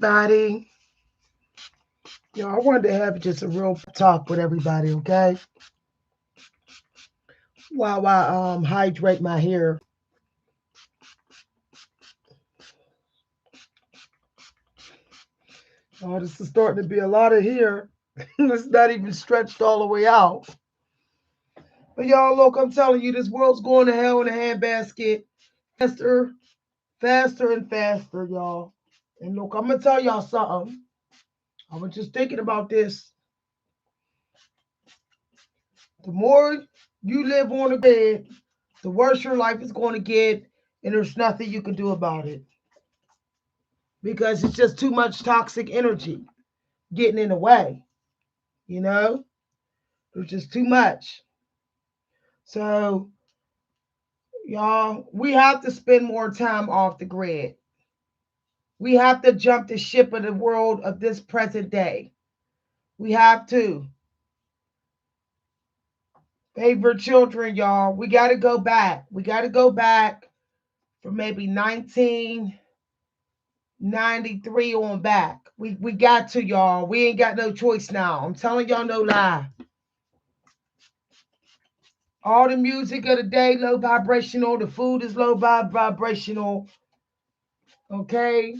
Buddy, I wanted to have just a real talk with everybody, okay? While I hydrate my hair. Oh, this is starting to be a lot of hair. It's not even stretched all the way out. But y'all, look, I'm telling you, this world's going to hell in a handbasket faster, faster, and faster, y'all. And look, I'm gonna tell y'all something. I was just thinking about this. The more you live on the grid, the worse your life is going to get, and there's nothing you can do about it because it's just too much toxic energy getting in the way. You know, there's just too much. So, y'all, we have to spend more time off the grid. We have to jump the ship of the world of this present day. We have to. Favorite children, y'all. We got to go back. We got to go back for maybe 1993 on back. We got to, y'all. We ain't got no choice now. I'm telling y'all no lie. All the music of the day, low vibrational. The food is low vibrational. Okay?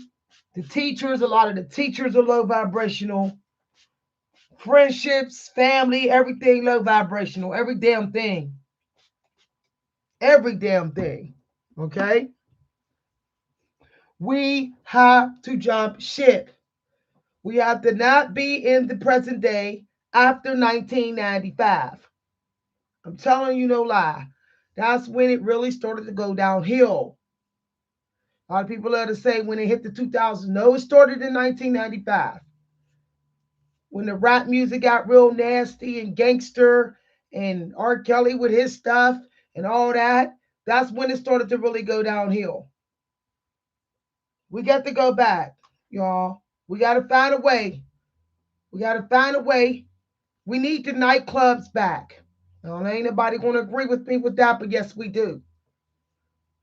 The teachers, a lot of the teachers are low vibrational. Friendships, family, everything low vibrational. Every damn thing. Every damn thing. Okay? We have to jump ship. We have to not be in the present day after 1995. I'm telling you no lie. That's when it really started to go downhill. A lot of people love to say when it hit the 2000s. No, it started in 1995. When the rap music got real nasty and gangster and R. Kelly with his stuff and all that, that's when it started to really go downhill. We got to go back, y'all. We got to find a way. We got to find a way. We need the nightclubs back. Now, ain't nobody going to agree with me with that, but yes, we do.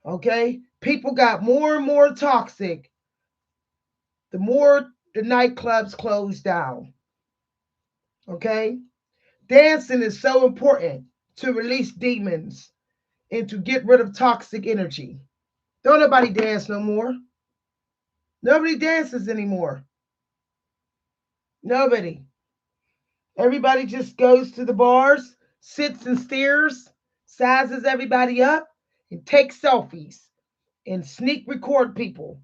Okay? People got more and more toxic the more the nightclubs close down. Okay? Dancing is so important to release demons and to get rid of toxic energy. Don't nobody dance no more. Nobody dances anymore. Nobody. Everybody just goes to the bars, sits and stares, sizes everybody up, and takes selfies and sneak record people.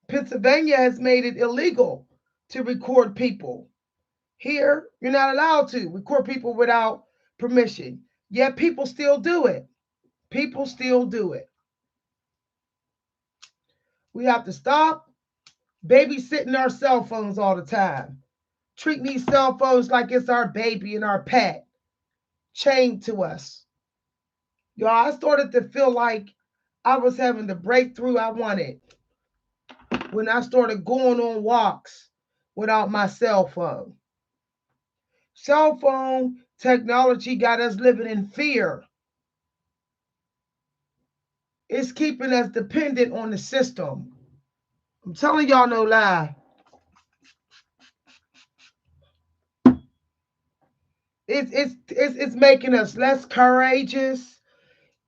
Pennsylvania has made it illegal to record people. Here, you're not allowed to record people without permission. Yet people still do it. People still do it. We have to stop babysitting our cell phones all the time. Treating these cell phones like it's our baby and our pet, chained to us. Y'all, I started to feel like I was having the breakthrough I wanted when I started going on walks without my cell phone. Cell phone technology got us living in fear. It's keeping us dependent on the system. I'm telling y'all no lie. It's making us less courageous.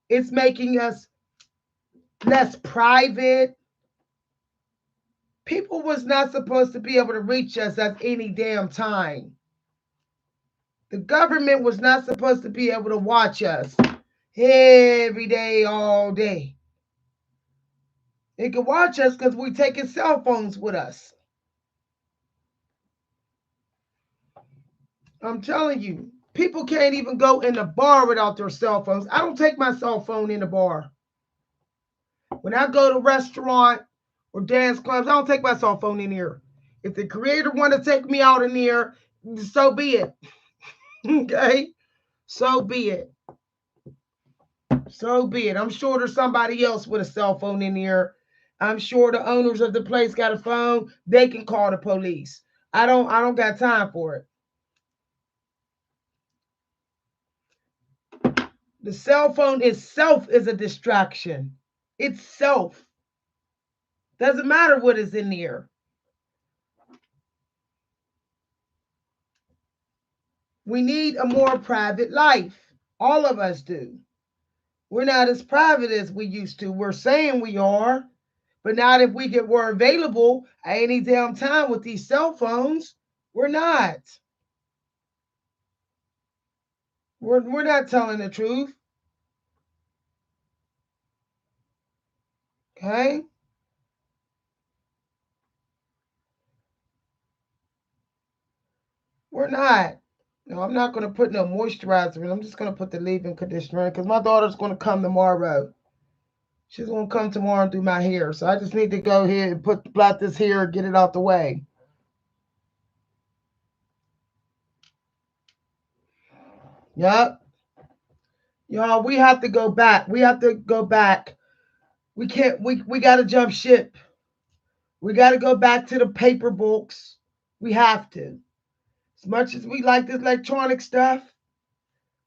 It's making us less private. People was not supposed to be able to reach us at any damn time. The government was not supposed to be able to watch us every day, all day. They can watch us because we're taking cell phones with us. I'm telling you, people can't even go in the bar without their cell phones. I don't take my cell phone in the bar. When I go to a restaurant or dance clubs, I don't take my cell phone in here. If the creator want to take me out in here, so be it. Okay? So be it. So be it. I'm sure there's somebody else with a cell phone in here. I'm sure the owners of the place got a phone. They can call the police. I don't got time for it. The cell phone itself is a distraction. Itself. Doesn't matter what is in there. We need a more private life. All of us do. We're not as private as we used to. We're saying we are, but not if we're available at any damn time with these cell phones. We're not. We're not telling the truth. Okay? We're not. No, I'm not going to put no moisturizer in. I'm just going to put the leave-in conditioner in because my daughter's going to come tomorrow. She's going to come tomorrow and do my hair. So I just need to go ahead and blot this hair and get it out the way. Yep. Y'all, we have to go back. We have to go back. We can't, we got to jump ship. We got to go back to the paper books. We have to. As much as we like this electronic stuff,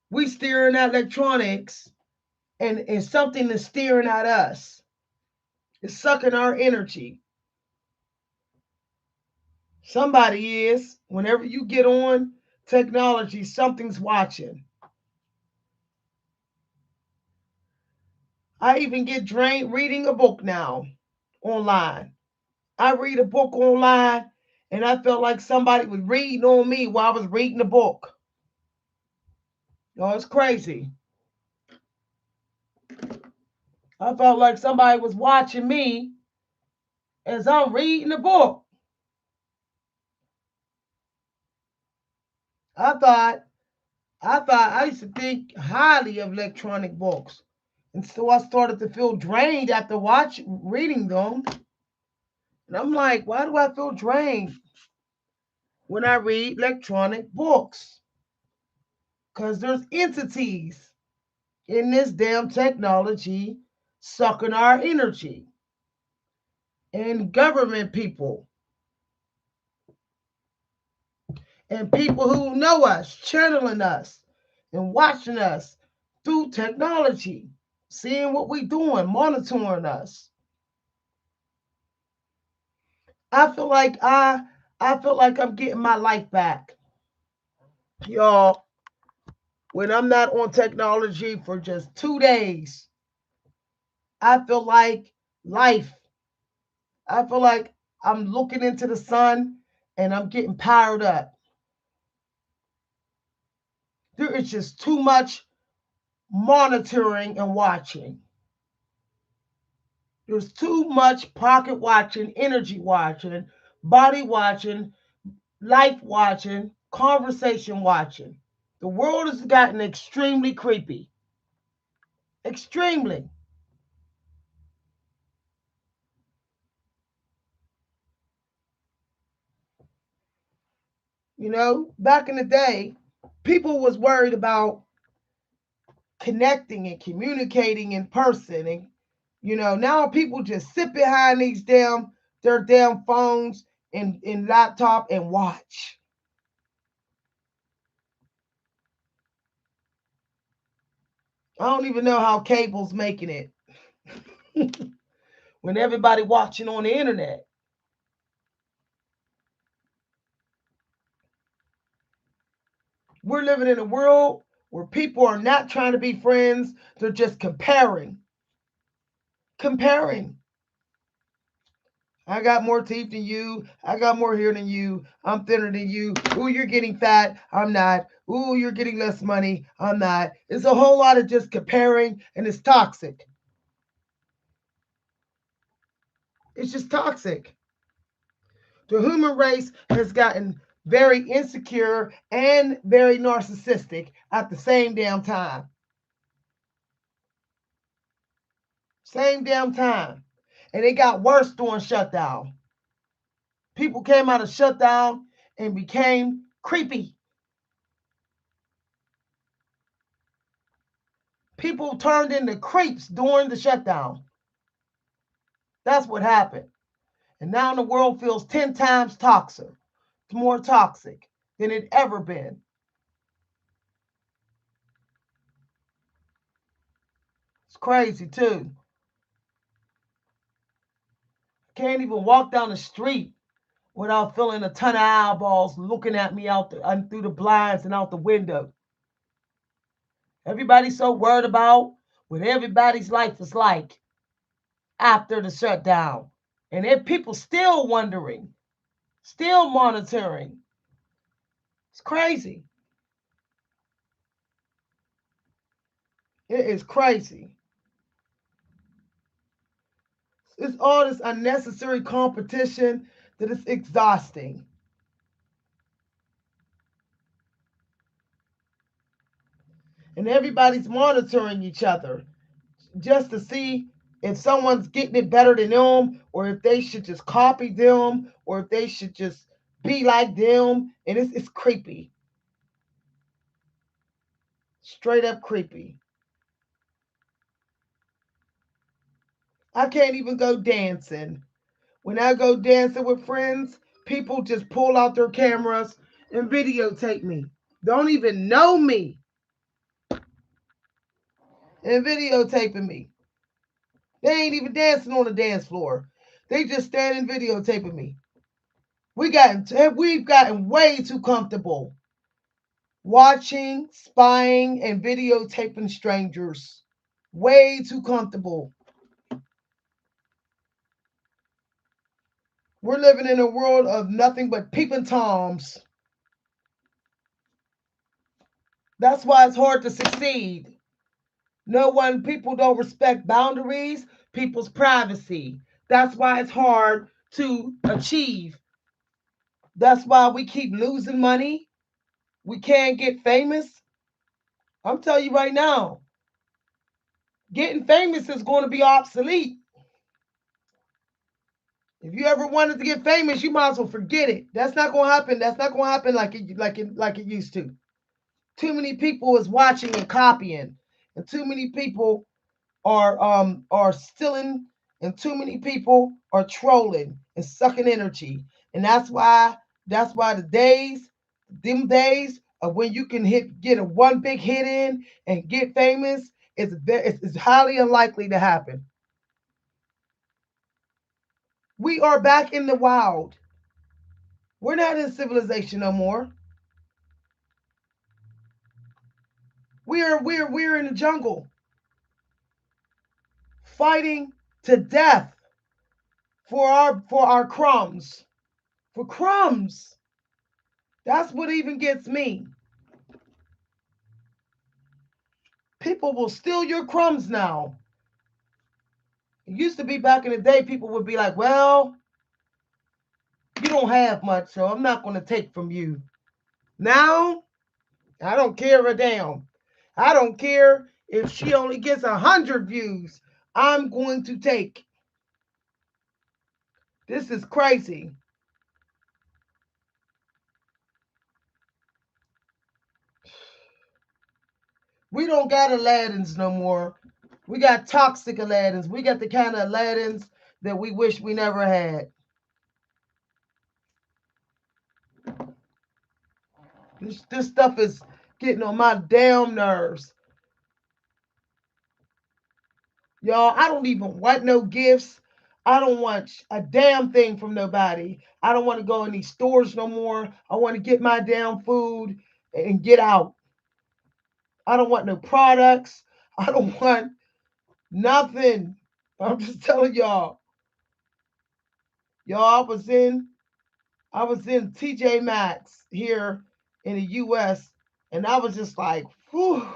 we steering at electronics and something is steering at us. It's sucking our energy. Somebody is. Whenever you get on technology, something's watching. I even get drained reading a book now online. I read a book online and I felt like somebody was reading on me while I was reading the book. Oh, it's crazy. I felt like somebody was watching me as I'm reading the book. I thought I used to think highly of electronic books. And so I started to feel drained after reading them. And I'm like, why do I feel drained when I read electronic books? Because there's entities in this damn technology sucking our energy. And government people and people who know us, channeling us and watching us through technology, seeing what we're doing, monitoring us. I feel like I feel like I'm getting my life back. Y'all, when I'm not on technology for just 2 days, I feel like life. I feel like I'm looking into the sun and I'm getting powered up. There is just too much monitoring and watching. There's too much pocket watching, energy watching, body watching, life watching, conversation watching. The world has gotten extremely creepy. Extremely. You know, back in the day, people was worried about connecting and communicating in person. And, now people just sit behind their damn phones and laptop and watch. I don't even know how cable's making it when everybody watching on the internet. We're living in a world where people are not trying to be friends, they're just comparing. Comparing. I got more teeth than you. I got more hair than you. I'm thinner than you. Ooh, you're getting fat. I'm not. Ooh, you're getting less money. I'm not. It's a whole lot of just comparing, and it's toxic. It's just toxic. The human race has gotten very insecure and very narcissistic at the same damn time. Same damn time. And it got worse during shutdown. People came out of shutdown and became creepy. People turned into creeps during the shutdown. That's what happened. And now the world feels 10 times toxic, more toxic than it ever been. It's crazy too. Can't even walk down the street without feeling a ton of eyeballs looking at me through the blinds and out the window. Everybody's so worried about what everybody's life is like after the shutdown. And then people still wondering, still monitoring. It's crazy. It is crazy. It's all this unnecessary competition that is exhausting. And everybody's monitoring each other just to see if someone's getting it better than them, or if they should just copy them, or if they should just be like them. And it's creepy. Straight up creepy. I can't even go dancing. When I go dancing with friends, people just pull out their cameras and videotape me. Don't even know me and videotaping me. They ain't even dancing on the dance floor. They just standing videotaping me. We've gotten way too comfortable watching, spying, and videotaping strangers. Way too comfortable. We're living in a world of nothing but peeping toms. That's why it's hard to succeed. People don't respect boundaries, people's privacy. That's why it's hard to achieve. That's why we keep losing money. We can't get famous. I'm telling you right now, getting famous is going to be obsolete. If you ever wanted to get famous, you might as well forget it. That's not going to happen. That's not going to happen like it used to. Too many people is watching and copying, and too many people are stealing, and too many people are trolling and sucking energy. And that's why them days of when you can get a one big hit in and get famous, it's highly unlikely to happen. We are back in the wild. We're not in civilization no more. We're in the jungle, fighting to death for our crumbs. For crumbs. That's what even gets me. People will steal your crumbs now. It used to be back in the day, people would be like, well, you don't have much, so I'm not going to take from you. Now, I don't care a damn. I don't care if she only gets 100 views. I'm going to take. This is crazy. We don't got Aladdins no more. We got toxic Aladdins. We got the kind of Aladdins that we wish we never had. This stuff is getting on my damn nerves. Y'all, I don't even want no gifts. I don't want a damn thing from nobody. I don't want to go in these stores no more. I want to get my damn food and get out. I don't want no products. I don't want nothing. I'm just telling y'all. Y'all, I was in TJ Maxx here in the US, and I was just like, whew,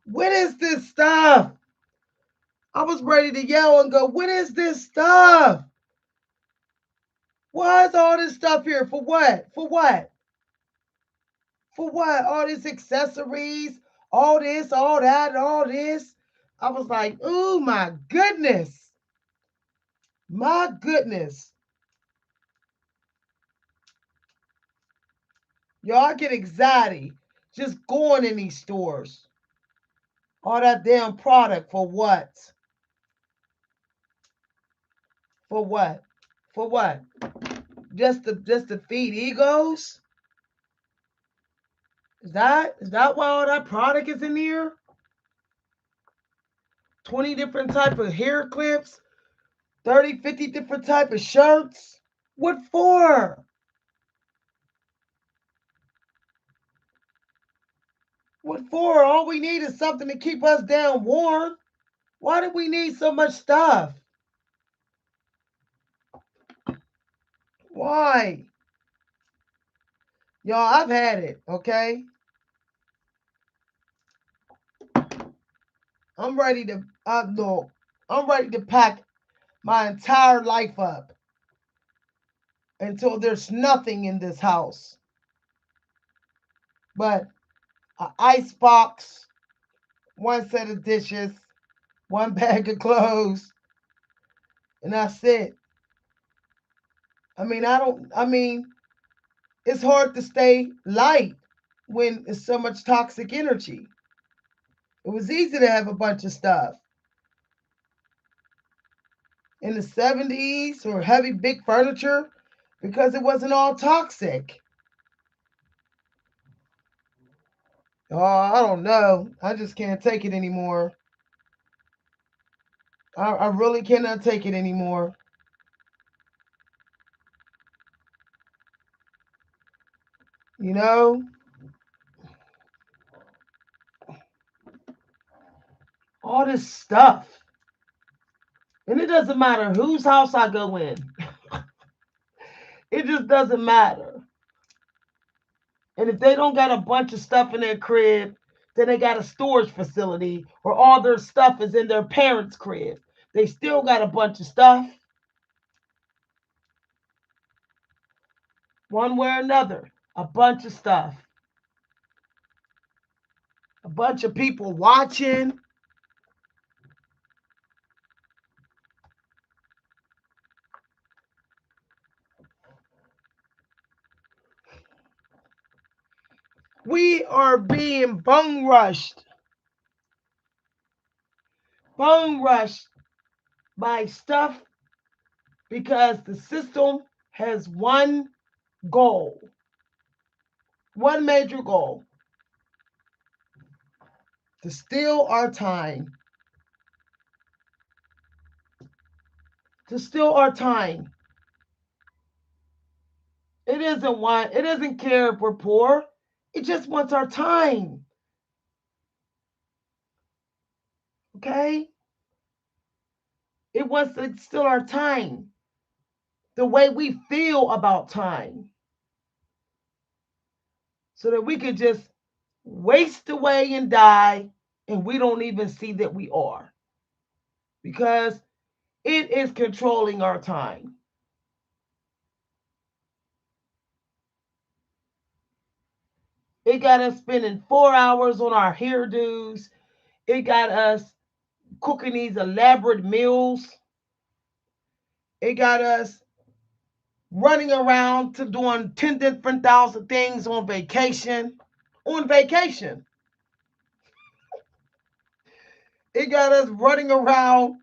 what is this stuff? I was ready to yell and go, what is this stuff? Why is all this stuff here? For what? For what? For what? All these accessories, all this, all that, all this. I was like, oh my goodness. My goodness. Y'all get anxiety just going in these stores. All that damn product for what? For what? For what? Just to feed egos? Is that why all that product is in here? 20 different type of hair clips. 30, 50 different type of shirts. What for? What for? All we need is something to keep us down warm. Why do we need so much stuff? Why? Y'all, I've had it, okay? I'm ready to look. I'm ready to pack my entire life up until there's nothing in this house but an ice box, one set of dishes, one bag of clothes, and that's it. I mean, it's hard to stay light when it's so much toxic energy. It was easy to have a bunch of stuff in the 70s or heavy big furniture because it wasn't all toxic. Oh, I don't know. I just can't take it anymore. I really cannot take it anymore. You know, all this stuff. And it doesn't matter whose house I go in, it just doesn't matter. And if they don't got a bunch of stuff in their crib, then they got a storage facility or all their stuff is in their parents' crib. They still got a bunch of stuff, one way or another. A bunch of stuff. A bunch of people watching. We are being bone rushed by stuff because the system has one goal, one major goal: to steal our time. To steal our time. It doesn't care if we're poor. It just wants our time. Okay? It wants to steal our time. The way we feel about time. So that we could just waste away and die and we don't even see that we are. Because it is controlling our time. It got us spending 4 hours on our hairdos. It got us cooking these elaborate meals. It got us running around to doing 10 different thousand things on vacation. On vacation. It got us running around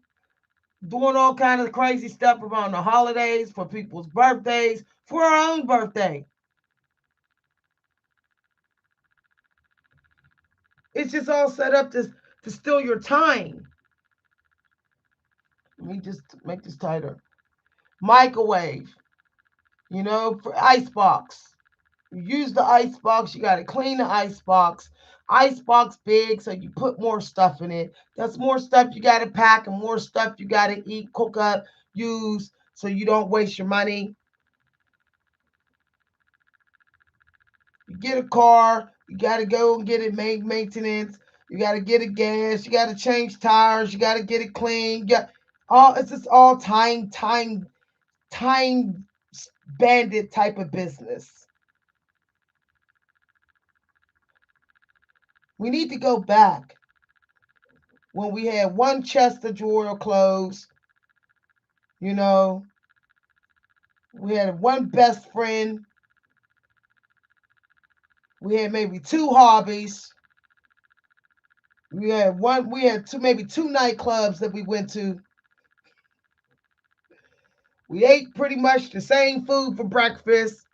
doing all kinds of crazy stuff around the holidays, for people's birthdays, for our own birthday. It's just all set up to steal your time. Let me just make this tighter. Microwave, for icebox. You use the icebox, you got to clean the icebox. Icebox big, so you put more stuff in it. That's more stuff you got to pack and more stuff you got to eat, cook up, use, so you don't waste your money. You get a car, you got to go and get it maintenance. You got to get it gas. You got to change tires. You got to get it clean. It's just all time bandit type of business. We need to go back when we had one chest of drawer of clothes. You know, we had one best friend. We had maybe two hobbies. We had maybe two nightclubs that we went to. We ate pretty much the same food for breakfast.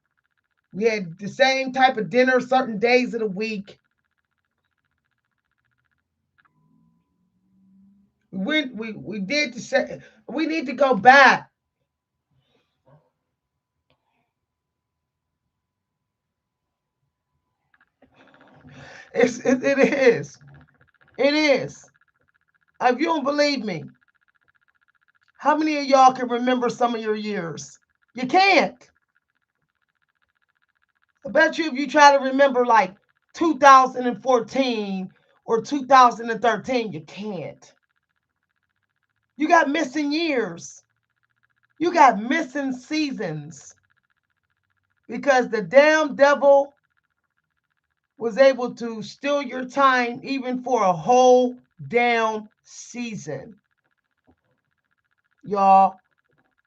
We had the same type of dinner certain days of the week. We we did to say we need to go back. It is. It is. If you don't believe me, how many of y'all can remember some of your years? You can't. I bet you if you try to remember like 2014 or 2013, you can't. You got missing years. You got missing seasons because the damn devil was able to steal your time even for a whole damn season. Y'all,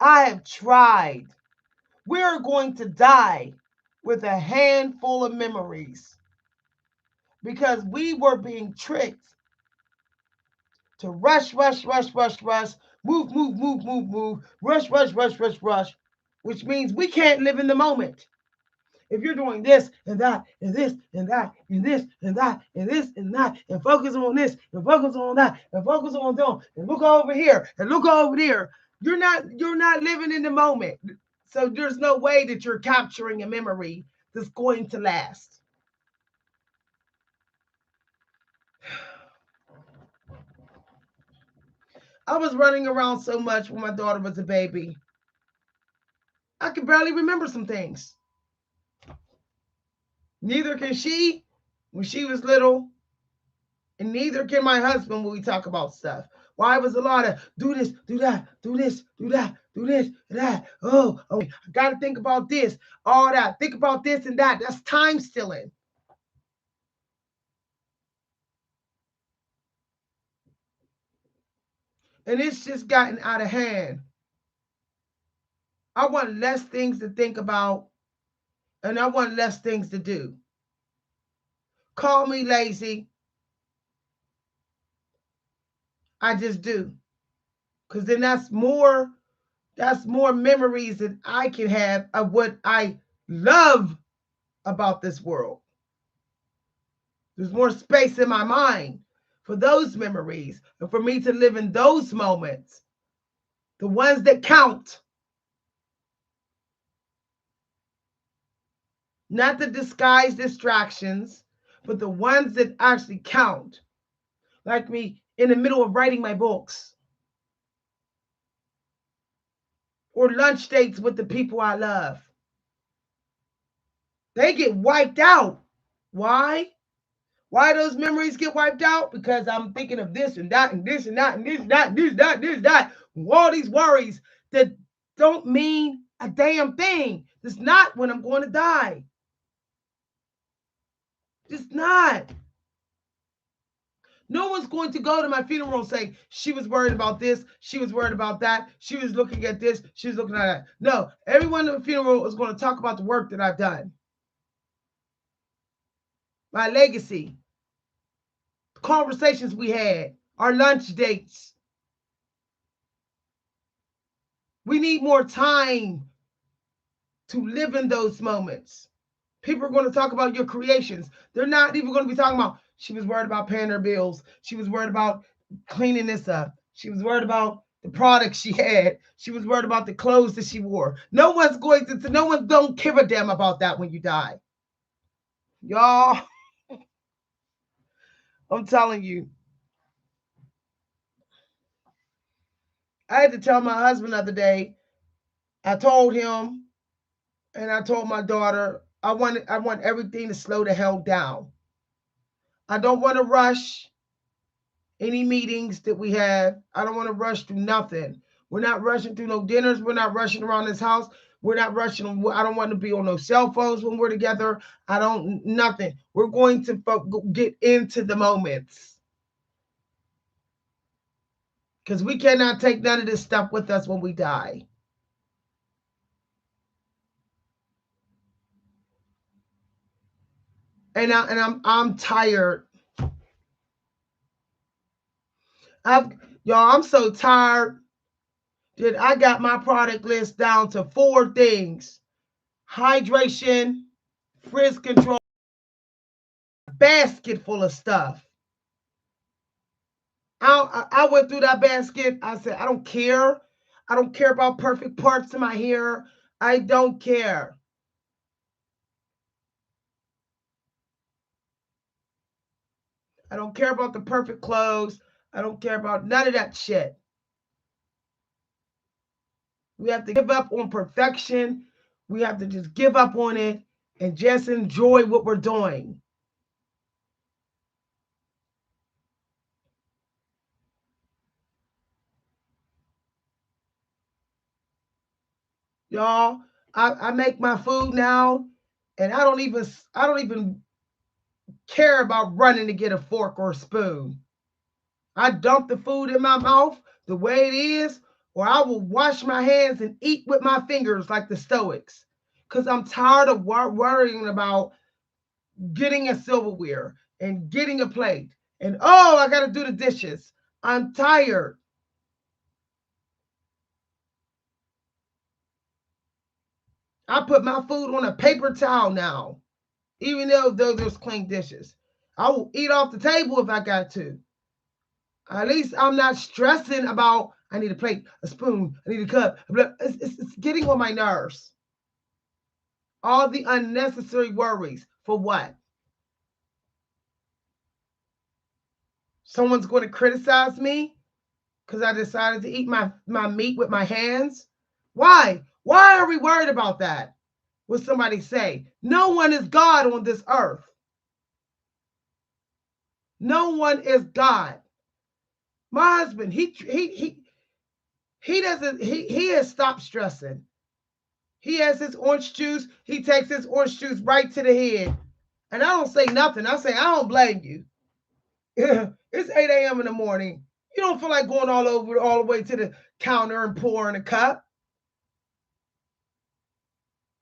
I have tried. We're going to die with a handful of memories because we were being tricked to rush, rush, rush, rush, rush, move, move, move, move, move, rush, rush, rush, rush, rush, which means we can't live in the moment. If you're doing this and that and this and that and this and that and this and that and focus on this and focus on that and focus on that and look over here and look over there, you're not living in the moment. So there's no way that you're capturing a memory that's going to last. I was running around so much when my daughter was a baby. I can barely remember some things. Neither can she when she was little, and neither can my husband when we talk about stuff. Why was a lot of do this, do that, do this, do that, do this, that. Oh, I gotta think about this, all that. Think about this and that. That's time stealing. And it's just gotten out of hand. I want less things to think about and I want less things to do. Call me lazy. I just do. Because then that's more memories that I can have of what I love about this world. There's more space in my mind for those memories and for me to live in those moments, the ones that count, not the disguised distractions, but the ones that actually count. Like me in the middle of writing my books or lunch dates with the people I love. They get wiped out. Why? Why those memories get wiped out? Because I'm thinking of this and that and this and that and this and that and this, that, this, that. All these worries that don't mean a damn thing. It's not when I'm going to die. It's not. No one's going to go to my funeral and say, she was worried about this, she was worried about that, she was looking at this, she was looking at that. No, everyone at the funeral is going to talk about the work that I've done, my legacy, conversations we had, our lunch dates. We need more time to live in those moments. People are going to talk about your creations. They're not even going to be talking about, she was worried about paying her bills. She was worried about cleaning this up. She was worried about the products she had. She was worried about the clothes that she wore. No one don't give a damn about that when you die. Y'all, I'm telling you. I had to tell my husband the other day, I told him and I told my daughter, I want everything to slow the hell down. I don't want to rush any meetings that we have. I don't want to rush through nothing. We're not rushing through no dinners. We're not rushing around this house. We're not rushing. I don't want to be on no cell phones when we're together. I don't, nothing. We're going to get into the moments because we cannot take none of this stuff with us when we die. I'm tired. Y'all, I'm so tired that I got my product list down to 4 things: hydration, frizz control, basket full of stuff. I went through that basket. I said, I don't care. I don't care about perfect parts to my hair. I don't care. I don't care about the perfect clothes. I don't care about none of that shit. We have to give up on perfection. We have to just give up on it and just enjoy what we're doing. Y'all, I make my food now and I don't even care about running to get a fork or a spoon. I dump the food in my mouth the way it is, or I will wash my hands and eat with my fingers like the Stoics. Because I'm tired of worrying about getting a silverware and getting a plate. And oh, I got to do the dishes. I'm tired. I put my food on a paper towel now, even though there's clean dishes. I will eat off the table if I got to. At least I'm not stressing about I need a plate, a spoon, I need a cup. It's getting on my nerves. All the unnecessary worries for what? Someone's going to criticize me because I decided to eat my meat with my hands. Why? Why are we worried about that? What somebody say? No one is God on this earth. No one is God. My husband, he doesn't he has stopped stressing. He has his orange juice. He takes his orange juice right to the head. And I don't say nothing. I say, I don't blame you. It's 8 a.m. in the morning. You don't feel like going all the way to the counter and pouring a cup.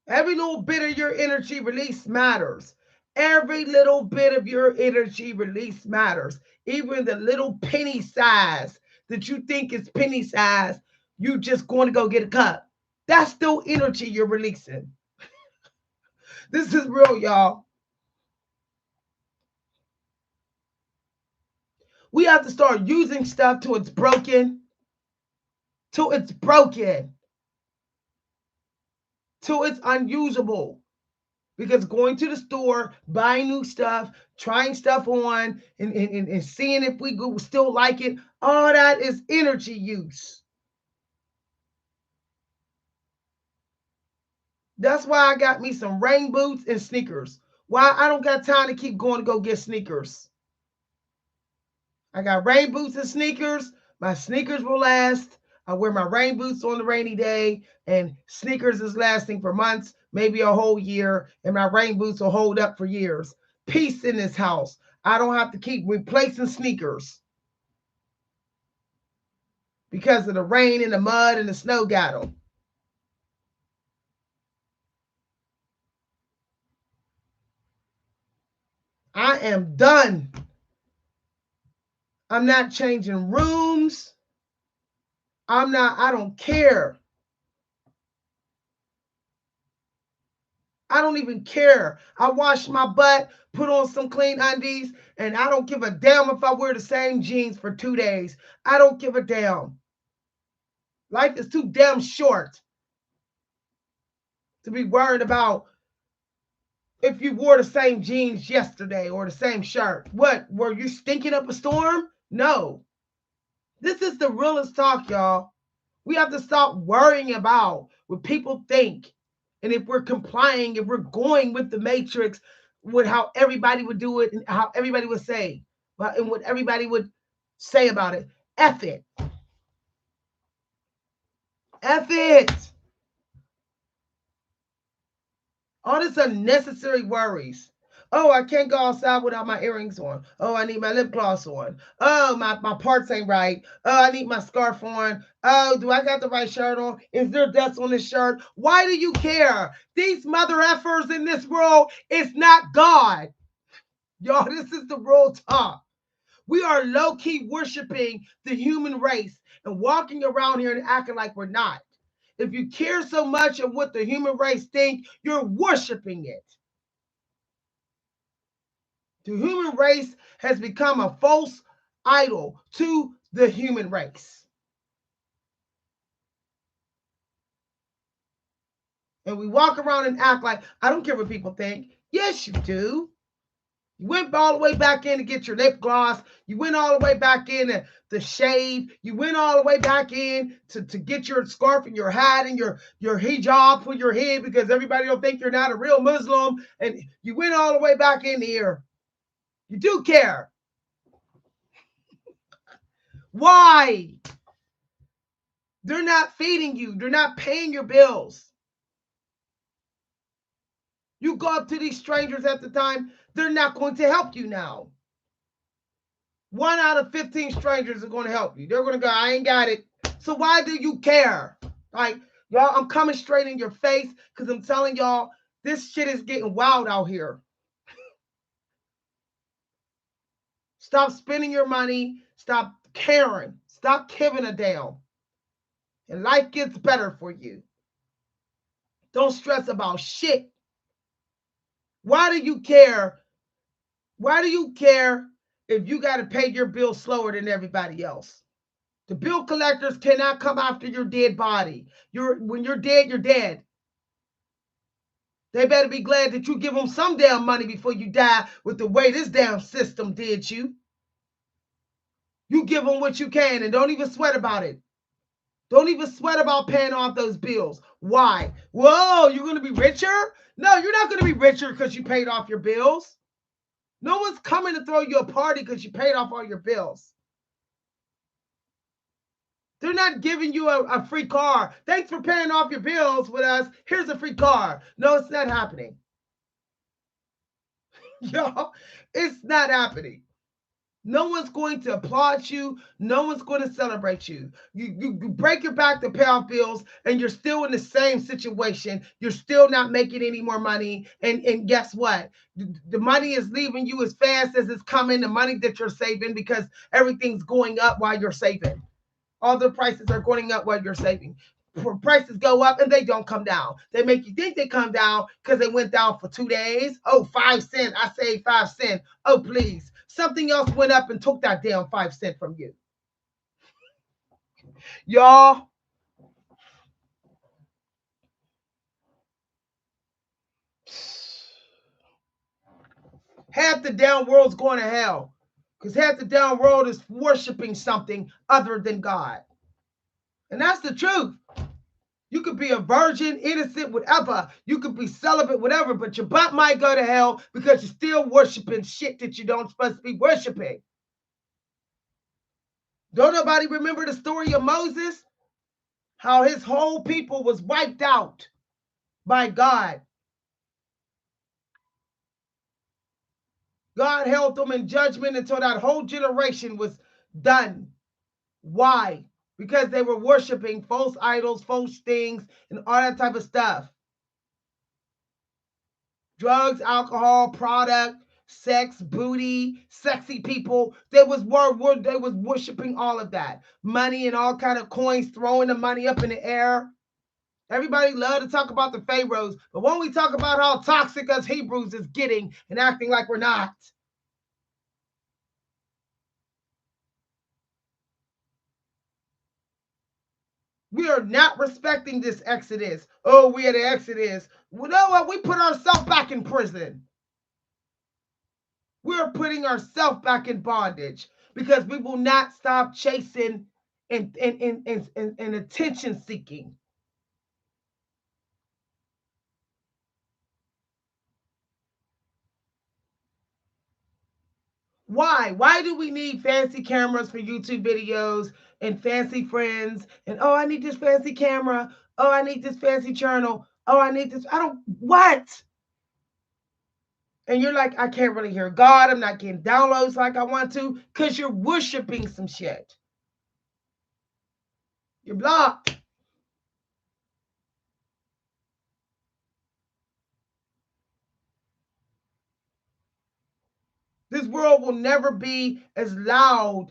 Every little bit of your energy release matters. Every little bit of your energy release matters. Even the little penny size that you think is penny size, you just going to go get a cup. That's still energy you're releasing. This is real, y'all. We have to start using stuff till it's broken, till it's broken, till it's unusable. Because going to the store, buying new stuff, trying stuff on, and seeing if we still like it, all that is energy use. That's why I got me some rain boots and sneakers. Why I don't got time to keep going to go get sneakers. I got rain boots and sneakers. My sneakers will last. I wear my rain boots on the rainy day, and sneakers is lasting for months, maybe a whole year, and my rain boots will hold up for years. Peace in this house. I don't have to keep replacing sneakers because of the rain and the mud and the snow got them. I am done. I'm not changing rooms. I don't care. I don't even care. I wash my butt, put on some clean undies, and I don't give a damn if I wear the same jeans for 2 days. I don't give a damn. Life is too damn short to be worried about if you wore the same jeans yesterday or the same shirt. What? Were you stinking up a storm? No. This is the realest talk, y'all. We have to stop worrying about what people think. And if we're complying, if we're going with the matrix, with how everybody would do it and how everybody would say, and what everybody would say about it. F it. F it. All this unnecessary worries. Oh, I can't go outside without my earrings on. Oh, I need my lip gloss on. Oh, my parts ain't right. Oh, I need my scarf on. Oh, do I got the right shirt on? Is there dust on this shirt? Why do you care? These mother effers in this world is not God. Y'all, this is the real talk. We are low key worshiping the human race and walking around here and acting like we're not. If you care so much of what the human race think, you're worshiping it. The human race has become a false idol to the human race. And we walk around and act like, I don't care what people think. Yes, you do. You went all the way back in to get your lip gloss. You went all the way back in to shave. You went all the way back in to get your scarf and your hat and your hijab for your head because everybody don't think you're not a real Muslim. And you went all the way back in here. You do care. Why? They're not feeding you. They're not paying your bills. You go up to these strangers at the time, they're not going to help you now. 1 out of 15 strangers are going to help you. They're going to go, I ain't got it. So why do you care? Like, y'all, I'm coming straight in your face because I'm telling y'all, this shit is getting wild out here. Stop spending your money. Stop caring. Stop giving a damn. And life gets better for you. Don't stress about shit. Why do you care? Why do you care if you got to pay your bill slower than everybody else? The bill collectors cannot come after your dead body. When you're dead, you're dead. They better be glad that you give them some damn money before you die with the way this damn system did you. You give them what you can and don't even sweat about it. Don't even sweat about paying off those bills. Why? Whoa, you're going to be richer? No, you're not going to be richer because you paid off your bills. No one's coming to throw you a party because you paid off all your bills. They're not giving you a free car. Thanks for paying off your bills with us. Here's a free car. No, it's not happening. Y'all, it's not happening. No one's going to applaud you. No one's going to celebrate you. You break your back to pay off bills and you're still in the same situation. You're still not making any more money. And guess what? The money is leaving you as fast as it's coming, the money that you're saving, because everything's going up while you're saving. All the prices are going up while you're saving. Prices go up and they don't come down. They make you think they come down because they went down for 2 days. Oh, 5 cents. I saved 5 cents. Oh, please. Something else went up and took that damn 5 cents from you. Y'all, half the damn world's going to hell because half the damn world is worshiping something other than God. And that's the truth. You could be a virgin, innocent, whatever. You could be celibate, whatever, but your butt might go to hell because you're still worshiping shit that you don't supposed to be worshiping. Don't nobody remember the story of Moses? How his whole people was wiped out by God. God held them in judgment until that whole generation was done. Why? Because they were worshiping false idols, false things, and all that type of stuff. Drugs, alcohol, product, sex, booty, sexy people. They was worshiping all of that. Money and all kind of coins, throwing the money up in the air. Everybody love to talk about the pharaohs, but when we talk about how toxic us Hebrews is getting and acting like we're not. We are not respecting this Exodus. Oh, we are the Exodus. Well, you know what? We put ourselves back in prison. We're putting ourselves back in bondage because we will not stop chasing and attention seeking. Why? Why do we need fancy cameras for YouTube videos and fancy friends? And oh, I need this fancy camera. Oh, I need this fancy journal. Oh, I need this. I don't, what? And you're like, I can't really hear God. I'm not getting downloads like I want to because you're worshiping some shit. You're blocked. This world will never be as loud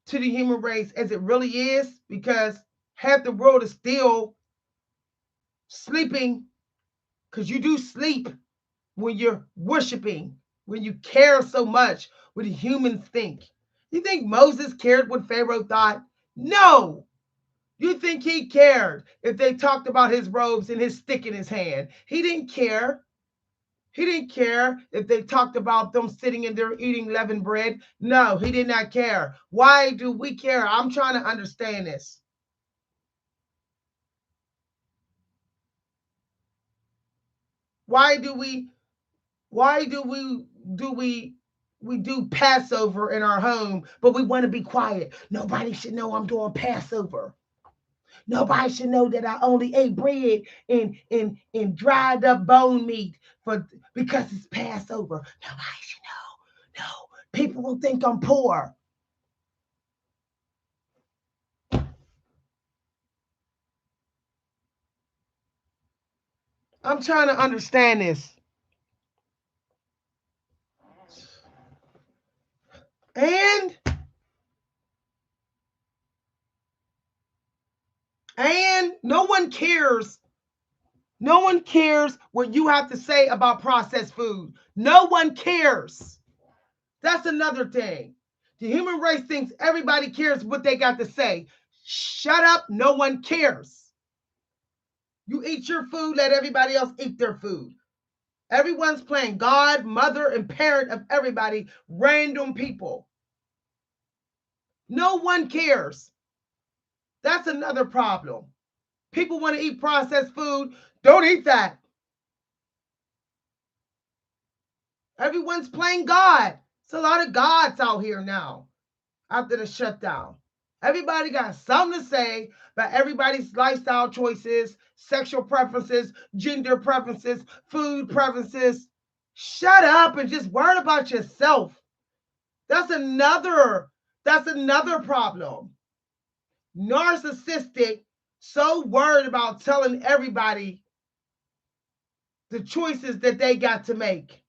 to the human race as it really is because half the world is still sleeping because you do sleep when you're worshiping, when you care so much what the humans think. You think Moses cared what Pharaoh thought? No. You think he cared if they talked about his robes and his stick in his hand? He didn't care. He didn't care if they talked about them sitting in there eating leavened bread. No, he did not care. Why do we care? I'm trying to understand this. Why do we why do we do Passover in our home, but we want to be quiet? Nobody should know I'm doing Passover. Nobody should know that I only ate bread and dried up bone meat for because it's Passover. Nobody should know. No, people will think I'm poor. I'm trying to understand this. And no one cares. No one cares what you have to say about processed food. No one cares. That's another thing. The human race thinks everybody cares what they got to say. Shut up. No one cares. You eat your food, let everybody else eat their food. Everyone's playing God, mother, and parent of everybody, random people. No one cares. That's another problem. People want to eat processed food. Don't eat that. Everyone's playing God. It's a lot of gods out here now after the shutdown. Everybody got something to say about everybody's lifestyle choices, sexual preferences, gender preferences, food preferences. Shut up and just worry about yourself. That's another problem. Narcissistic, so worried about telling everybody the choices that they got to make.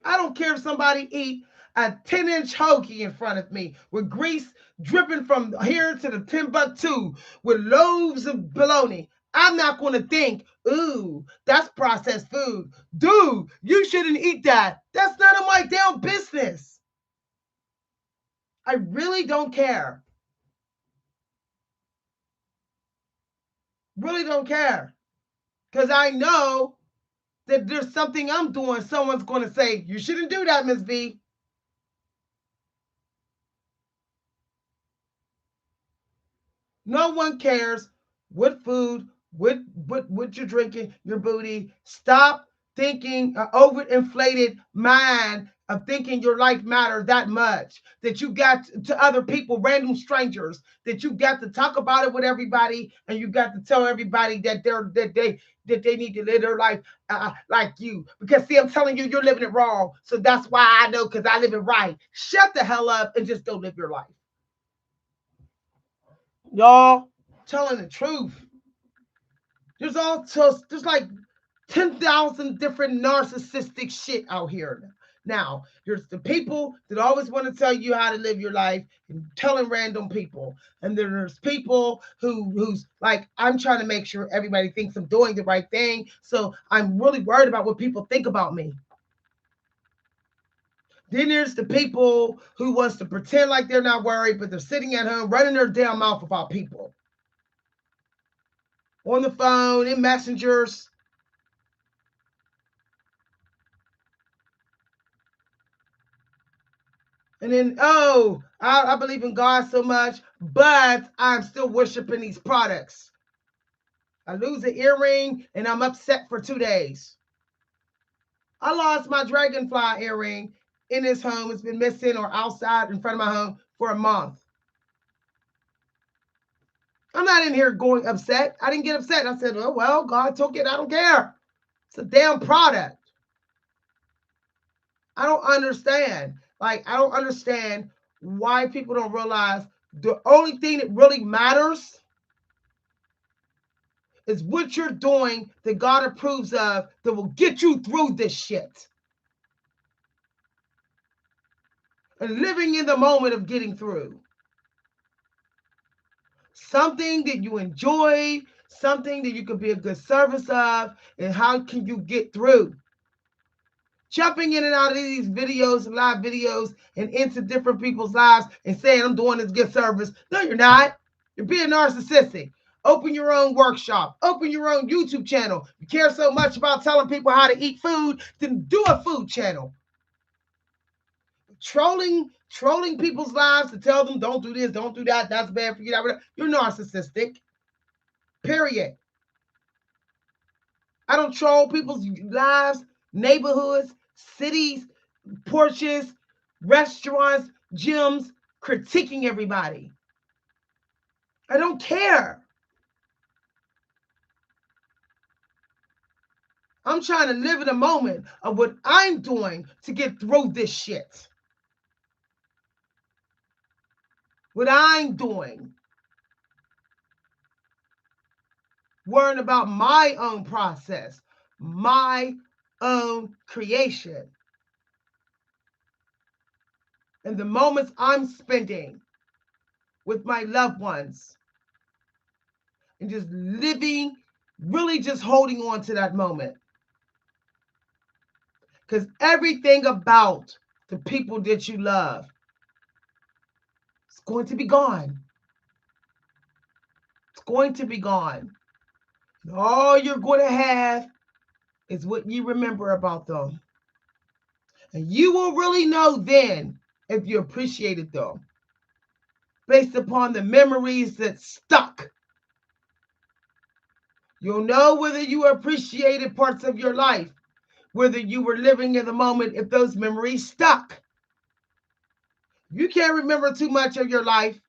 I don't care if somebody eat a 10-inch hoagie in front of me with grease dripping from here to the Timbuktu with loaves of bologna. I'm not going to think, ooh, that's processed food. Dude, you shouldn't eat that. That's none of my damn business. I really don't care. Really don't care. Because I know that there's something I'm doing. Someone's going to say, you shouldn't do that, Miss V. No one cares what food, what you're drinking, your booty. Stop thinking an overinflated mind of thinking your life matters that much that you got to other people, random strangers, that you got to talk about it with everybody, and you got to tell everybody that they need to live their life like you. Because see, I'm telling you, you're living it wrong. So that's why I know because I live it right. Shut the hell up and just go live your life, y'all. Telling the truth. There's like 10,000 different narcissistic shit out here. Now, there's the people that always want to tell you how to live your life and telling random people. And then there's people who's like, I'm trying to make sure everybody thinks I'm doing the right thing. So I'm really worried about what people think about me. Then there's the people who wants to pretend like they're not worried, but they're sitting at home running their damn mouth about people. On the phone, in messengers. And then, oh, I believe in God so much, but I'm still worshiping these products. I lose an earring and I'm upset for 2 days. I lost my dragonfly earring in his home. It's been missing or outside in front of my home for a month. I'm not in here going upset. I didn't get upset. I said, oh, well, God took it. I don't care. It's a damn product. I don't understand. Like, I don't understand why people don't realize the only thing that really matters is what you're doing that God approves of that will get you through this shit. And living in the moment of getting through. Something that you enjoy, something that you can be a good service of, and how can you get through? Jumping in and out of these videos, live videos, and into different people's lives and saying, I'm doing this good service. No, you're not. You're being narcissistic. Open your own workshop. Open your own YouTube channel. You care so much about telling people how to eat food, then do a food channel. Trolling people's lives to tell them don't do this, don't do that, that's bad for you. You're narcissistic. Period. I don't troll people's lives, neighborhoods, cities, porches, restaurants, gyms, critiquing everybody. I don't care. I'm trying to live in a moment of what I'm doing to get through this shit. What I'm doing. Worrying about my own process, my own creation, and the moments I'm spending with my loved ones, and just living, really just holding on to that moment. Because everything about the people that you love is going to be gone. It's going to be gone. And all you're going to have is what you remember about them. And you will really know then if you appreciated them based upon the memories that stuck. You'll know whether you appreciated parts of your life, whether you were living in the moment, if those memories stuck. You can't remember too much of your life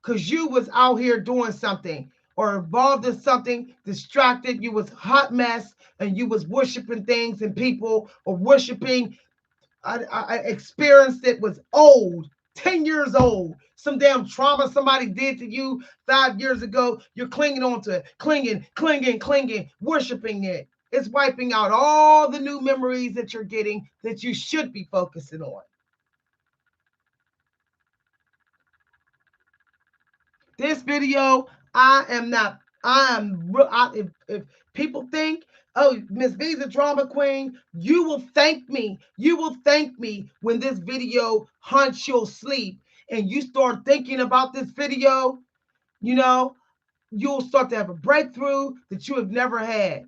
because you was out here doing something or involved in something, distracted, you was hot mess, and you was worshiping things and people, or worshiping I experienced it was old, 10 years old. Some damn trauma somebody did to you 5 years ago. You're clinging on to it, clinging, worshiping it. It's wiping out all the new memories that you're getting that you should be focusing on. This video, if people think, oh, Miss B's a drama queen, you will thank me. You will thank me when this video haunts your sleep and you start thinking about this video, you know, you'll start to have a breakthrough that you have never had.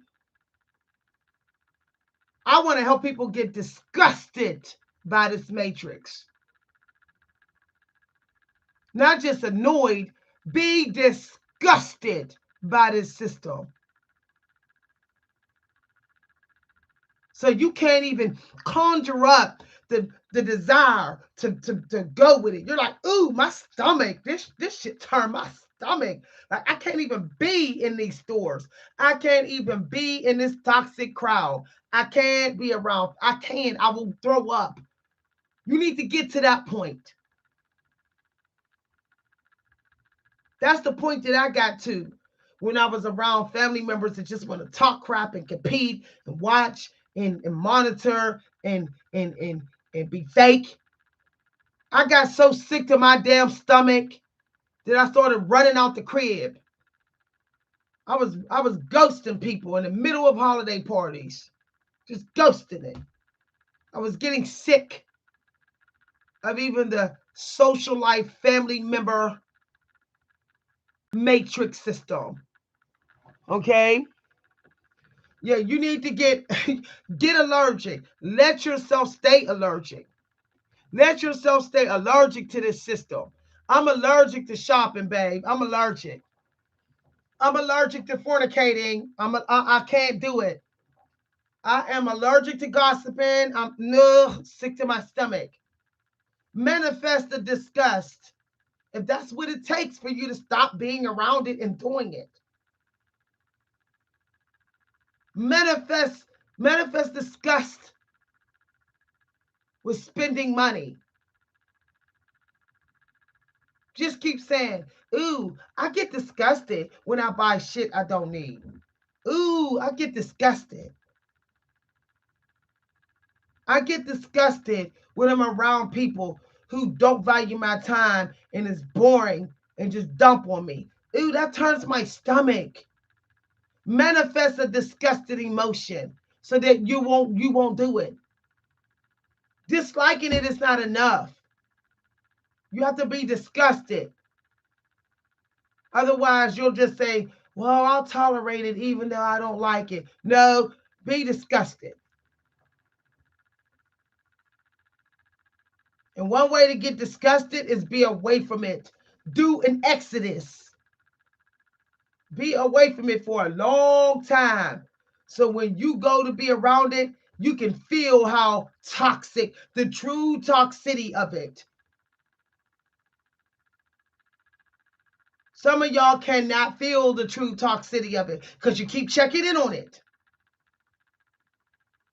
I want to help people get disgusted by this matrix. Not just annoyed, be disgusted by this system. So you can't even conjure up the desire to go with it. You're like, ooh, my stomach, this shit turned my stomach. Like, I can't even be in these stores. I can't even be in this toxic crowd. I can't be around. I will throw up. You need to get to that point. That's the point that I got to when I was around family members that just want to talk crap and compete and watch and monitor and be fake. I got so sick to my damn stomach that I started running out the crib. I was ghosting people in the middle of holiday parties. Just ghosting it. I was getting sick of even the social life family member matrix system. Okay? Yeah, you need to get allergic. Let yourself stay allergic. Let yourself stay allergic to this system. I'm allergic to shopping, babe. I'm allergic. I'm allergic to fornicating. I can't do it. I am allergic to gossiping. I'm sick to my stomach. Manifest the disgust. If that's what it takes for you to stop being around it and doing it. Manifest disgust with spending money. Just keep saying, ooh, I get disgusted when I buy shit I don't need. Ooh, I get disgusted. I get disgusted when I'm around people who don't value my time and is boring and just dump on me. Ooh, that turns my stomach. Manifest a disgusted emotion. so that you won't do it. Disliking it is not enough. You have to be disgusted. Otherwise, you'll just say, well, I'll tolerate it even though I don't like it. No, be disgusted. And one way to get disgusted is be away from it. Do an exodus. Be away from it for a long time. So when you go to be around it, you can feel how toxic, the true toxicity of it. Some of y'all cannot feel the true toxicity of it because you keep checking in on it.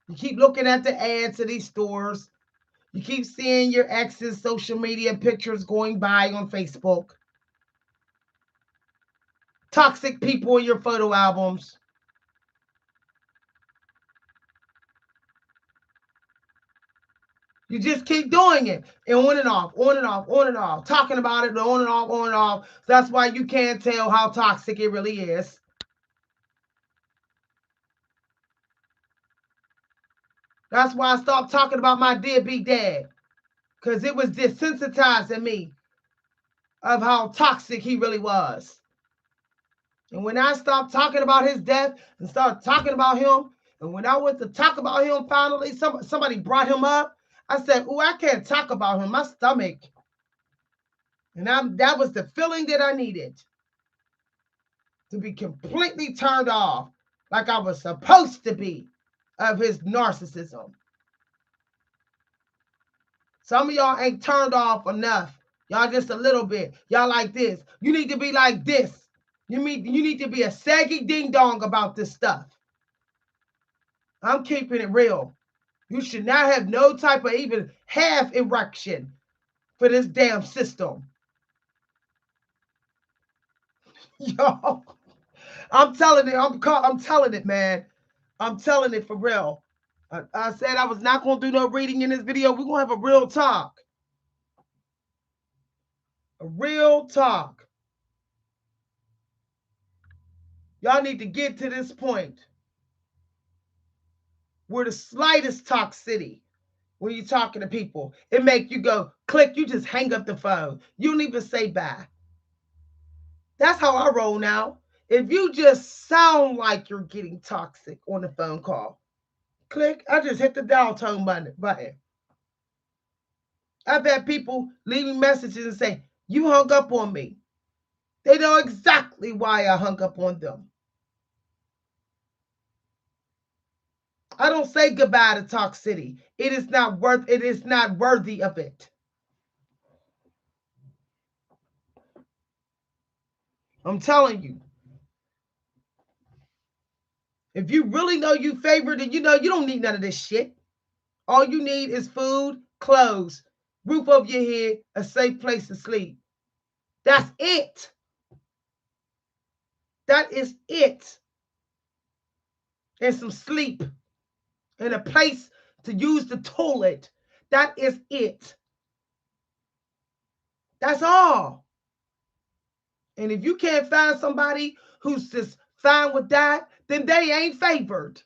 You keep looking at the ads of these stores. You keep seeing your ex's social media pictures going by on Facebook. Toxic people in your photo albums. You just keep doing it and on and off, on and off, on and off, talking about it on and off, on and off. That's why you can't tell how toxic it really is. That's why I stopped talking about my deadbeat dad, because it was desensitizing me of how toxic he really was. And when I stopped talking about his death and started talking about him, and when I went to talk about him, finally, somebody brought him up. I said, "Ooh, I can't talk about him. My stomach." And that was the feeling that I needed, to be completely turned off, like I was supposed to be, of his narcissism. Some of y'all ain't turned off enough. Y'all just a little bit. Y'all like this. You need to be like this. You need to be a saggy ding dong about this stuff. I'm keeping it real. You should not have no type of even half erection for this damn system. Yo, I'm telling it. I'm telling it, man. I'm telling it for real. I said I was not going to do no reading in this video. We're going to have a real talk. A real talk. Y'all need to get to this point where the slightest toxicity, when you're talking to people, it make you go click. You just hang up the phone. You don't even say bye. That's how I roll now. If you just sound like you're getting toxic on the phone call, click. I just hit the dial tone button. I've had people leaving messages and say, "You hung up on me." They know exactly why I hung up on them. I don't say goodbye to toxicity. It is not worthy of it. I'm telling you. If you really know you favored, then you know you don't need none of this shit. All you need is food, clothes, roof over your head, a safe place to sleep. That's it. That is it. And some sleep and a place to use the toilet. That is it. That's all. And if you can't find somebody who's just fine with that, then they ain't favored.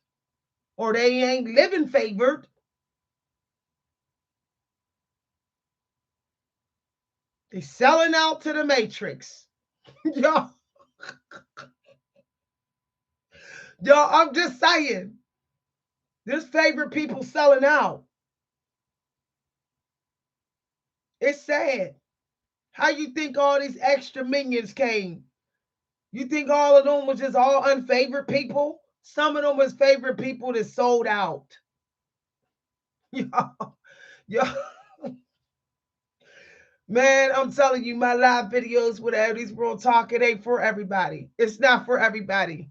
Or they ain't living favored. They selling out to the matrix. Y'all, I'm just saying. This favorite people selling out. It's sad. How you think all these extra minions came? You think all of them was just all unfavored people? Some of them was favorite people that sold out. Yo, yo, man, I'm telling you, my live videos with these real talk, it ain't for everybody. It's not for everybody.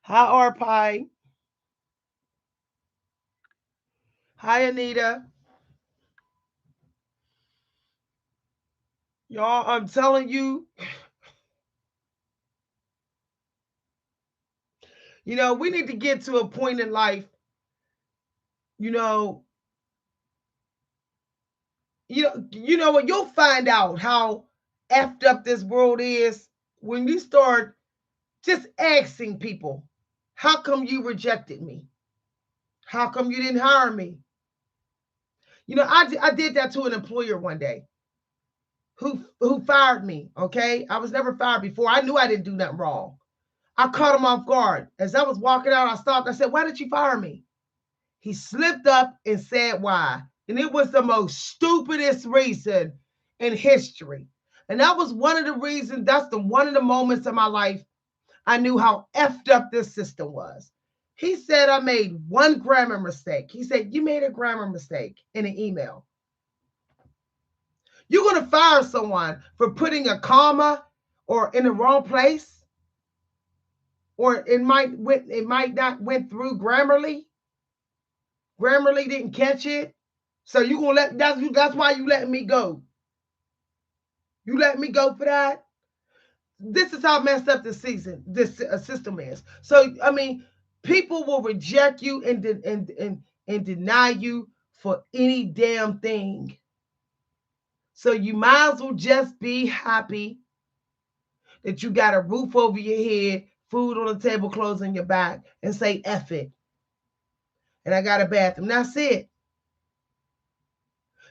Hi, Arpai. Hi, Anita. Y'all, I'm telling you, we need to get to a point in life, you know, what, you'll find out how effed up this world is when you start just asking people. How come you rejected me? How come you didn't hire me? I did that to an employer one day who fired me. Okay, I was never fired before. I knew I didn't do nothing wrong. I caught him off guard. As I was walking out, I stopped. I said, "Why did you fire me?" He slipped up and said why. And it was the most stupidest reason in history. And that was one of the reasons, that's the one of the moments in my life I knew how effed up this system was. He said I made one grammar mistake. He said, "You made a grammar mistake in an email." You're going to fire someone for putting a comma or in the wrong place, or it might not went through Grammarly. Grammarly didn't catch it. So you gonna that's why you letting me go. You let me go for that. This is how messed up this system is. So I mean, people will reject you and deny you for any damn thing. So you might as well just be happy that you got a roof over your head, food on the table, clothes on your back, and say F it. And I got a bathroom. That's it.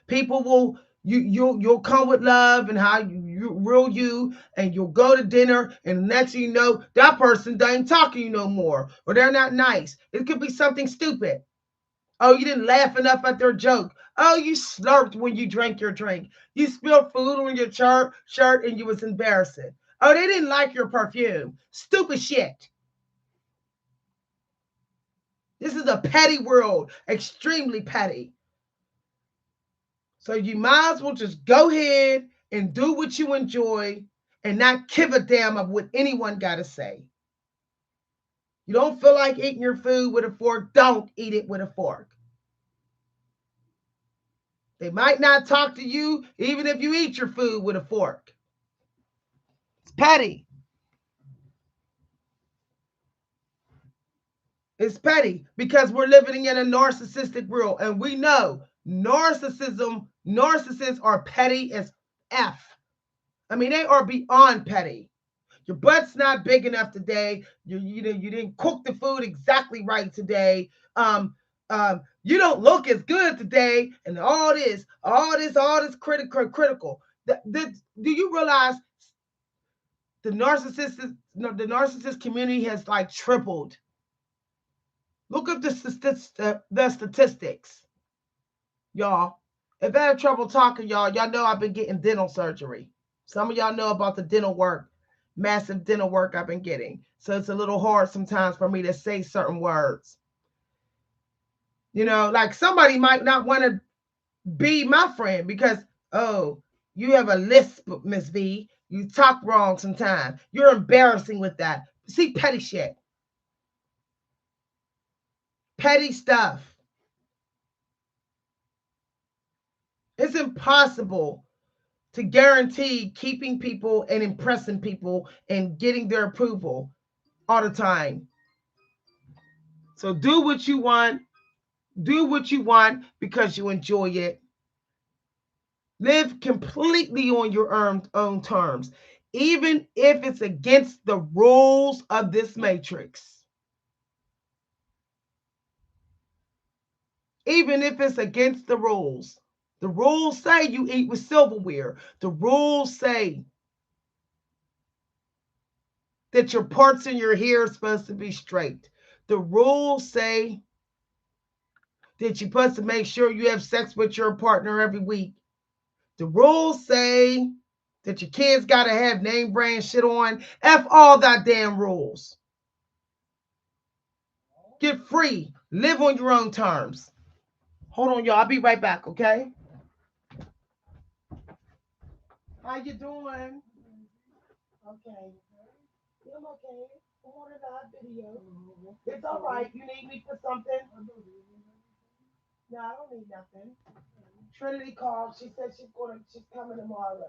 People will you'll come with love and how you real you, and you'll go to dinner, and the next thing you know, that person doesn't talk to you no more, or they're not nice. It could be something stupid. Oh, you didn't laugh enough at their joke. Oh, you slurped when you drank your drink. You spilled food on your shirt and you was embarrassing. Oh, they didn't like your perfume. Stupid shit. This is a petty world, extremely petty. So you might as well just go ahead and do what you enjoy and not give a damn of what anyone got to say. You don't feel like eating your food with a fork, don't eat it with a fork. They might not talk to you even if you eat your food with a fork. It's petty. It's petty because we're living in a narcissistic world, and we know narcissists are petty as F. I mean, they are beyond petty. Your butt's not big enough today. You didn't cook the food exactly right today. You don't look as good today, and all this critical. Do you realize the narcissist community has like tripled? Look up the statistics, y'all. If I have trouble talking, y'all know I've been getting dental surgery. Some of y'all know about the dental work, massive dental work I've been getting. So it's a little hard sometimes for me to say certain words. Like somebody might not want to be my friend because, oh, you have a lisp, Miss V. You talk wrong sometimes. You're embarrassing with that. See, petty shit. Petty stuff. It's impossible to guarantee keeping people and impressing people and getting their approval all the time. So do what you want. Do what you want because you enjoy it. Live completely on your own terms, even if it's against the rules of this matrix. Even if it's against the rules. The rules say you eat with silverware. The rules say that your parts in your hair are supposed to be straight. The rules say that you're supposed to make sure you have sex with your partner every week. The rules say that your kids got to have name brand shit on. F all that damn rules. Get free. Live on your own terms. Hold on, y'all. I'll be right back, okay? How you doing? Okay. I'm okay. I'm on a live video. It's all right. You need me for something? No, I don't need nothing. Trinity called. She said she's coming tomorrow.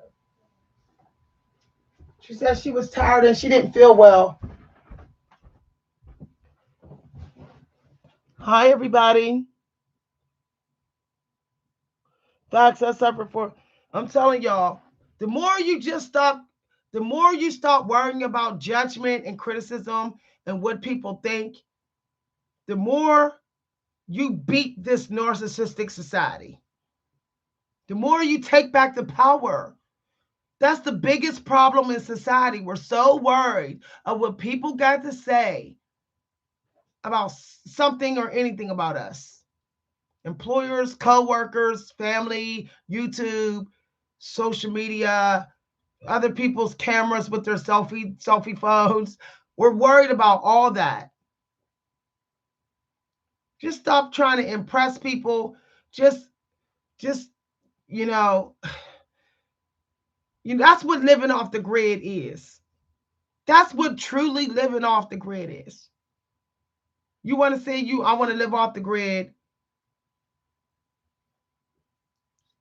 She said she was tired and she didn't feel well. Hi, everybody. Facts I suffer for. I'm telling y'all, the more you stop worrying about judgment and criticism and what people think, the more you beat this narcissistic society, the more you take back the power. That's the biggest problem in society. We're so worried of what people got to say about something or anything about us. Employers, co-workers, family, YouTube, social media, other people's cameras with their selfie phones. We're worried about all that. Just stop trying to impress people. Just you know, that's what living off the grid is. That's what truly living off the grid is. You want to say I want to live off the grid.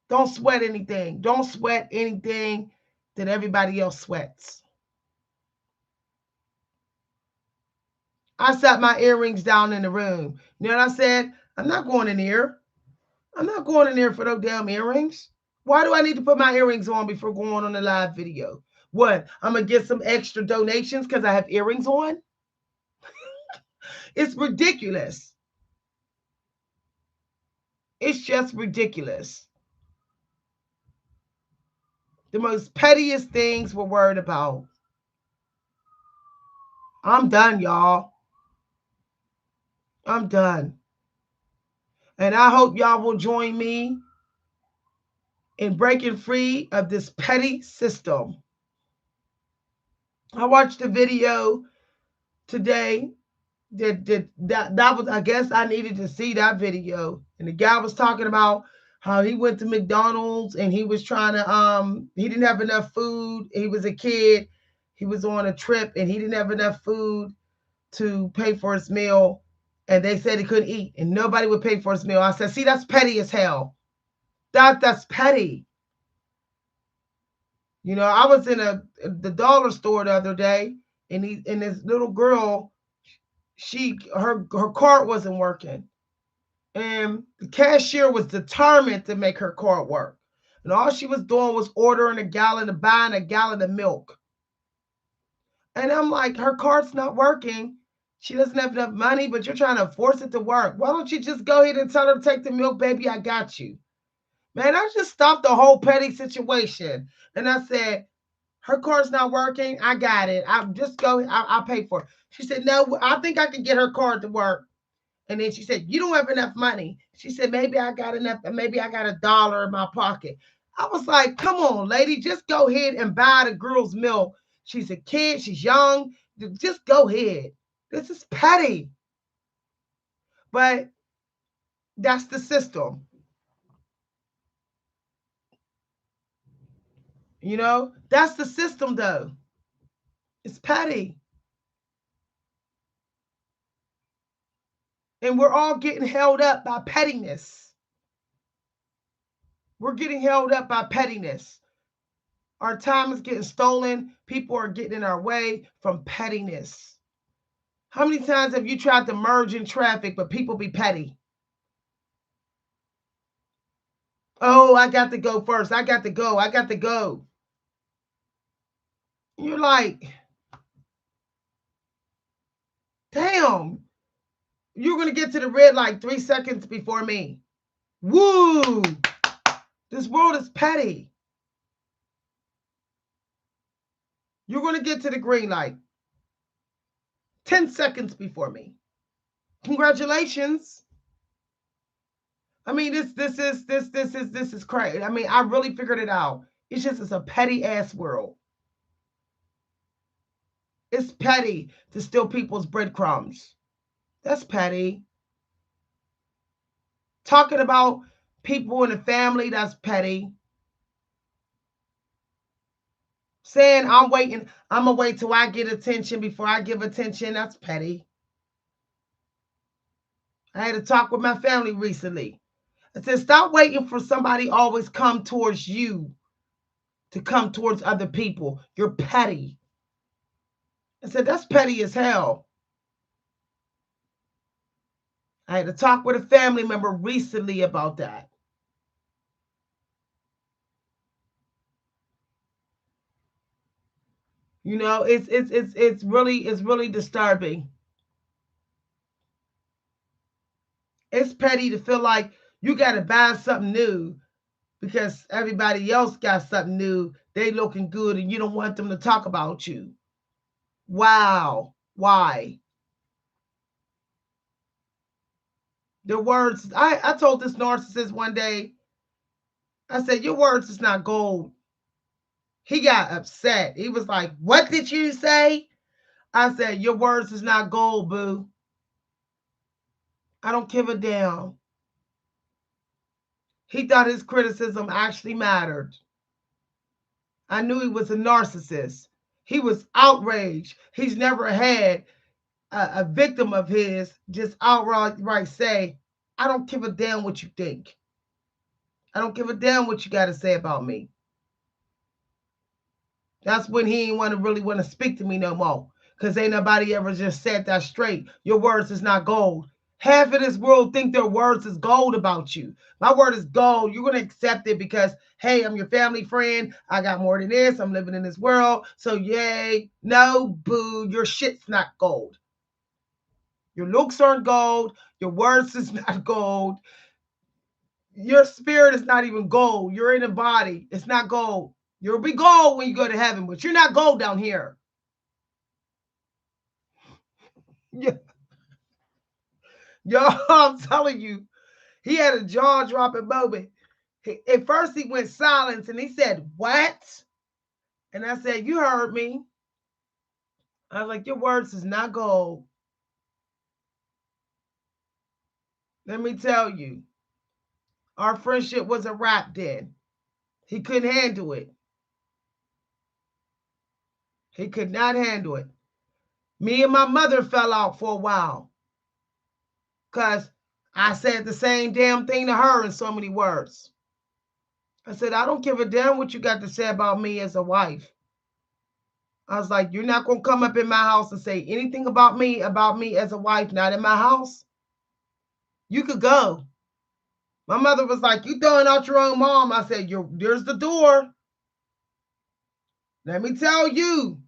Don't sweat anything. Don't sweat anything that everybody else sweats. I set my earrings down in the room. You know what I said? I'm not going in here. I'm not going in there for those damn earrings. Why do I need to put my earrings on before going on a live video? What? I'm going to get some extra donations because I have earrings on? It's ridiculous. It's just ridiculous. The most pettiest things we're worried about. I'm done, y'all. I'm done. And I hope y'all will join me in breaking free of this petty system. I watched a video today that was, I guess I needed to see that video. And the guy was talking about how he went to McDonald's and he was trying to he didn't have enough food. He was a kid. He was on a trip and he didn't have enough food to pay for his meal. And they said he couldn't eat and nobody would pay for his meal. I said, see, that's petty as hell. That's petty. I was in the dollar store the other day, and this little girl, her card wasn't working, and the cashier was determined to make her card work, and all she was doing was ordering buying a gallon of milk, and I'm like, her card's not working. She doesn't have enough money, but you're trying to force it to work. Why don't you just go ahead and tell her to take the milk, baby? I got you. Man, I just stopped the whole petty situation, and I said, her card's not working. I got it. I'll just go. I'll pay for it. She said, no, I think I can get her card to work. And then she said, you don't have enough money. She said, maybe I got enough. Maybe I got $1 in my pocket. I was like, come on, lady, just go ahead and buy the girl's milk. She's a kid. She's young. Just go ahead. This is petty. But that's the system. That's the system, though. It's petty. And we're all getting held up by pettiness. We're getting held up by pettiness. Our time is getting stolen. People are getting in our way from pettiness. How many times have you tried to merge in traffic, but people be petty? Oh, I got to go first. I got to go. I got to go. You're like, damn, you're going to get to the red light 3 seconds before me. Woo! This world is petty. You're going to get to the green light 10 seconds before me. Congratulations. I mean, this is crazy. I mean, I really figured it out. It's a petty ass world. It's petty to steal people's breadcrumbs. That's petty. Talking about people in the family, that's petty. Saying I'm gonna wait till I get attention before I give attention, that's petty. I had a talk with my family recently. I said, stop waiting for somebody always come towards you to come towards other people. You're petty. I said, that's petty as hell. I had to talk with a family member recently about that. It's really disturbing. petty to feel like you got to buy something new because everybody else got something new. They looking good and you don't want them to talk about you. Wow. Why? The words, I told this narcissist one day, I said, your words is not gold. He got upset. He was like, what did you say? I said, your words is not gold, boo. I don't give a damn. He thought his criticism actually mattered. I knew he was a narcissist. He was outraged. He's never had a victim of his just outright say, I don't give a damn what you think. I don't give a damn what you got to say about me. That's when he ain't really want to speak to me no more. Because ain't nobody ever just said that straight. Your words is not gold. Half of this world think their words is gold about you. My word is gold. You're going to accept it because, hey, I'm your family friend. I got more than this. I'm living in this world. So, yay. No, boo. Your shit's not gold. Your looks aren't gold. Your words is not gold. Your spirit is not even gold. You're in a body. It's not gold. You'll be gold when you go to heaven, but you're not gold down here. Yeah. Yo, I'm telling you, he had a jaw dropping moment. At first, he went silent and he said, what? And I said, you heard me. I was like, your words is not gold. Let me tell you, our friendship was a wrap then. He couldn't handle it. He could not handle it. Me and my mother fell out for a while because I said the same damn thing to her in so many words. I said, I don't give a damn what you got to say about me as a wife. I was like, you're not going to come up in my house and say anything about me as a wife, not in my house. You could go. My mother was like, you throwing out your own mom. I said, there's the door. Let me tell you,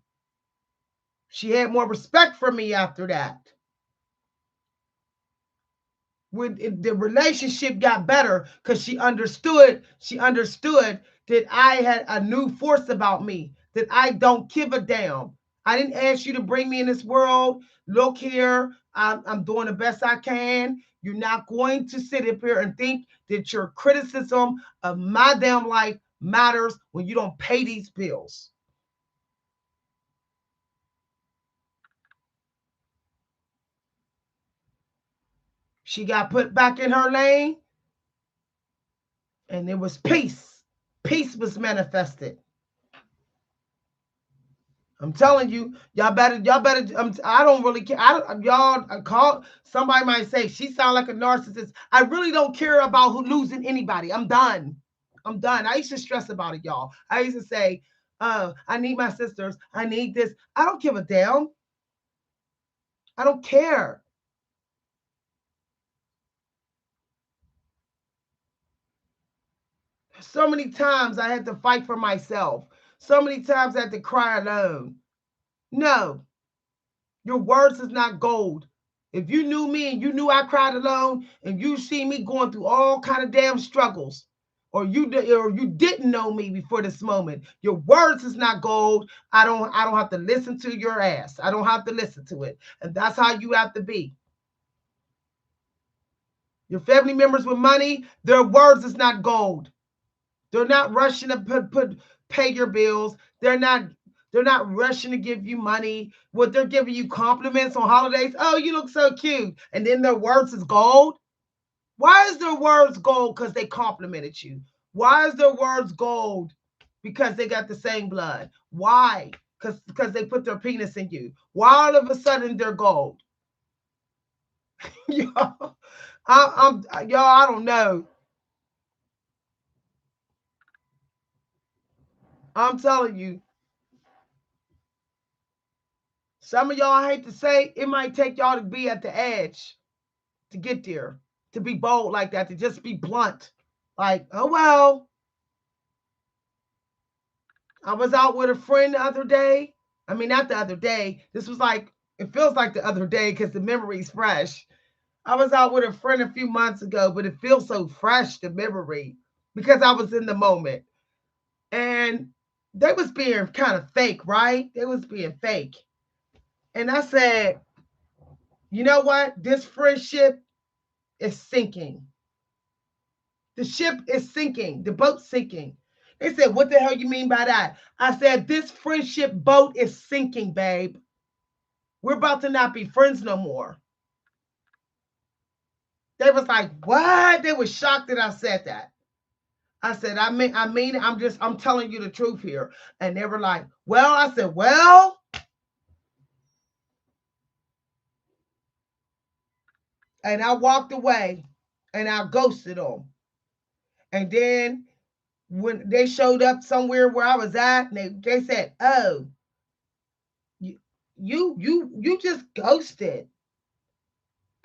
she had more respect for me after that. When the relationship got better because she understood that I had a new force about me, that I don't give a damn. I didn't ask you to bring me in this world. Look here, I'm doing the best I can. You're not going to sit up here and think that your criticism of my damn life matters when you don't pay these bills. She got put back in her lane, and it was peace. Peace was manifested. I'm telling you, y'all better. I don't really care. Y'all call somebody might say she sound like a narcissist. I really don't care about who losing anybody. I'm done. I'm done. I used to stress about it, y'all. I used to say, I need my sisters. I need this. I don't give a damn. I don't care. So many times I had to fight for myself. So many times I had to cry alone. No, your words is not gold. If you knew me and you knew I cried alone and you see me going through all kind of damn struggles, or you didn't know me before this moment, your words is not gold. I don't have to listen to your ass. I don't have to listen to it. And that's how you have to be. Your family members with money, their words is not gold. They're not rushing to pay your bills. They're not rushing to give you money. What they're giving you compliments on holidays. Oh, you look so cute. And then their words is gold. Why is their words gold? Because they complimented you. Why is their words gold? Because they got the same blood. Why? Because they put their penis in you. Why all of a sudden they're gold? y'all, I don't know. I'm telling you, some of y'all, I hate to say, it might take y'all to be at the edge to get there, to be bold like that, to just be blunt. Like, oh, well, I was out with a friend the other day. I mean, not the other day. This was like, it feels like the other day because the memory's fresh. I was out with a friend a few months ago, but it feels so fresh, the memory, because I was in the moment. And they was being kind of fake, right? They was being fake. And I said, you know what? This friendship is sinking. The ship is sinking. The boat's sinking. They said, what the hell you mean by that? I said, this friendship boat is sinking, babe. We're about to not be friends no more. They was like, what? They were shocked that I said that. I said, I mean, I'm telling you the truth here. And they were like, well, I said, well, and I walked away and I ghosted them. And then when they showed up somewhere where I was at, they said, oh, you, you just ghosted.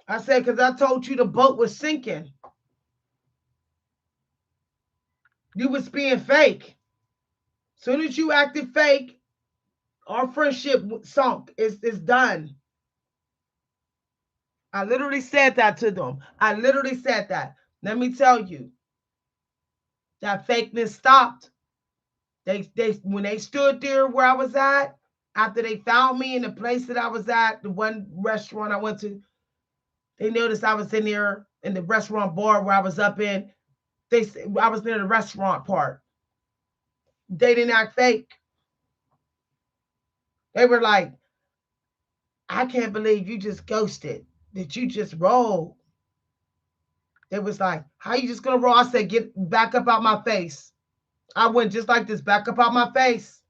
I said, because I told you the boat was sinking. You was being fake. Soon as you acted fake, our friendship sunk. It's done. I literally said that to them. I literally said that. Let me tell you, that fakeness stopped. They when they stood there where I was at, after they found me in the place that I was at, the one restaurant I went to, they noticed I was in there in the restaurant bar where I was up in. I was near the restaurant part. They didn't act fake. They were like, I can't believe you just ghosted. That you just rolled. It was like, how you just gonna roll? I said, get back up out my face. I went just like this, back up out my face.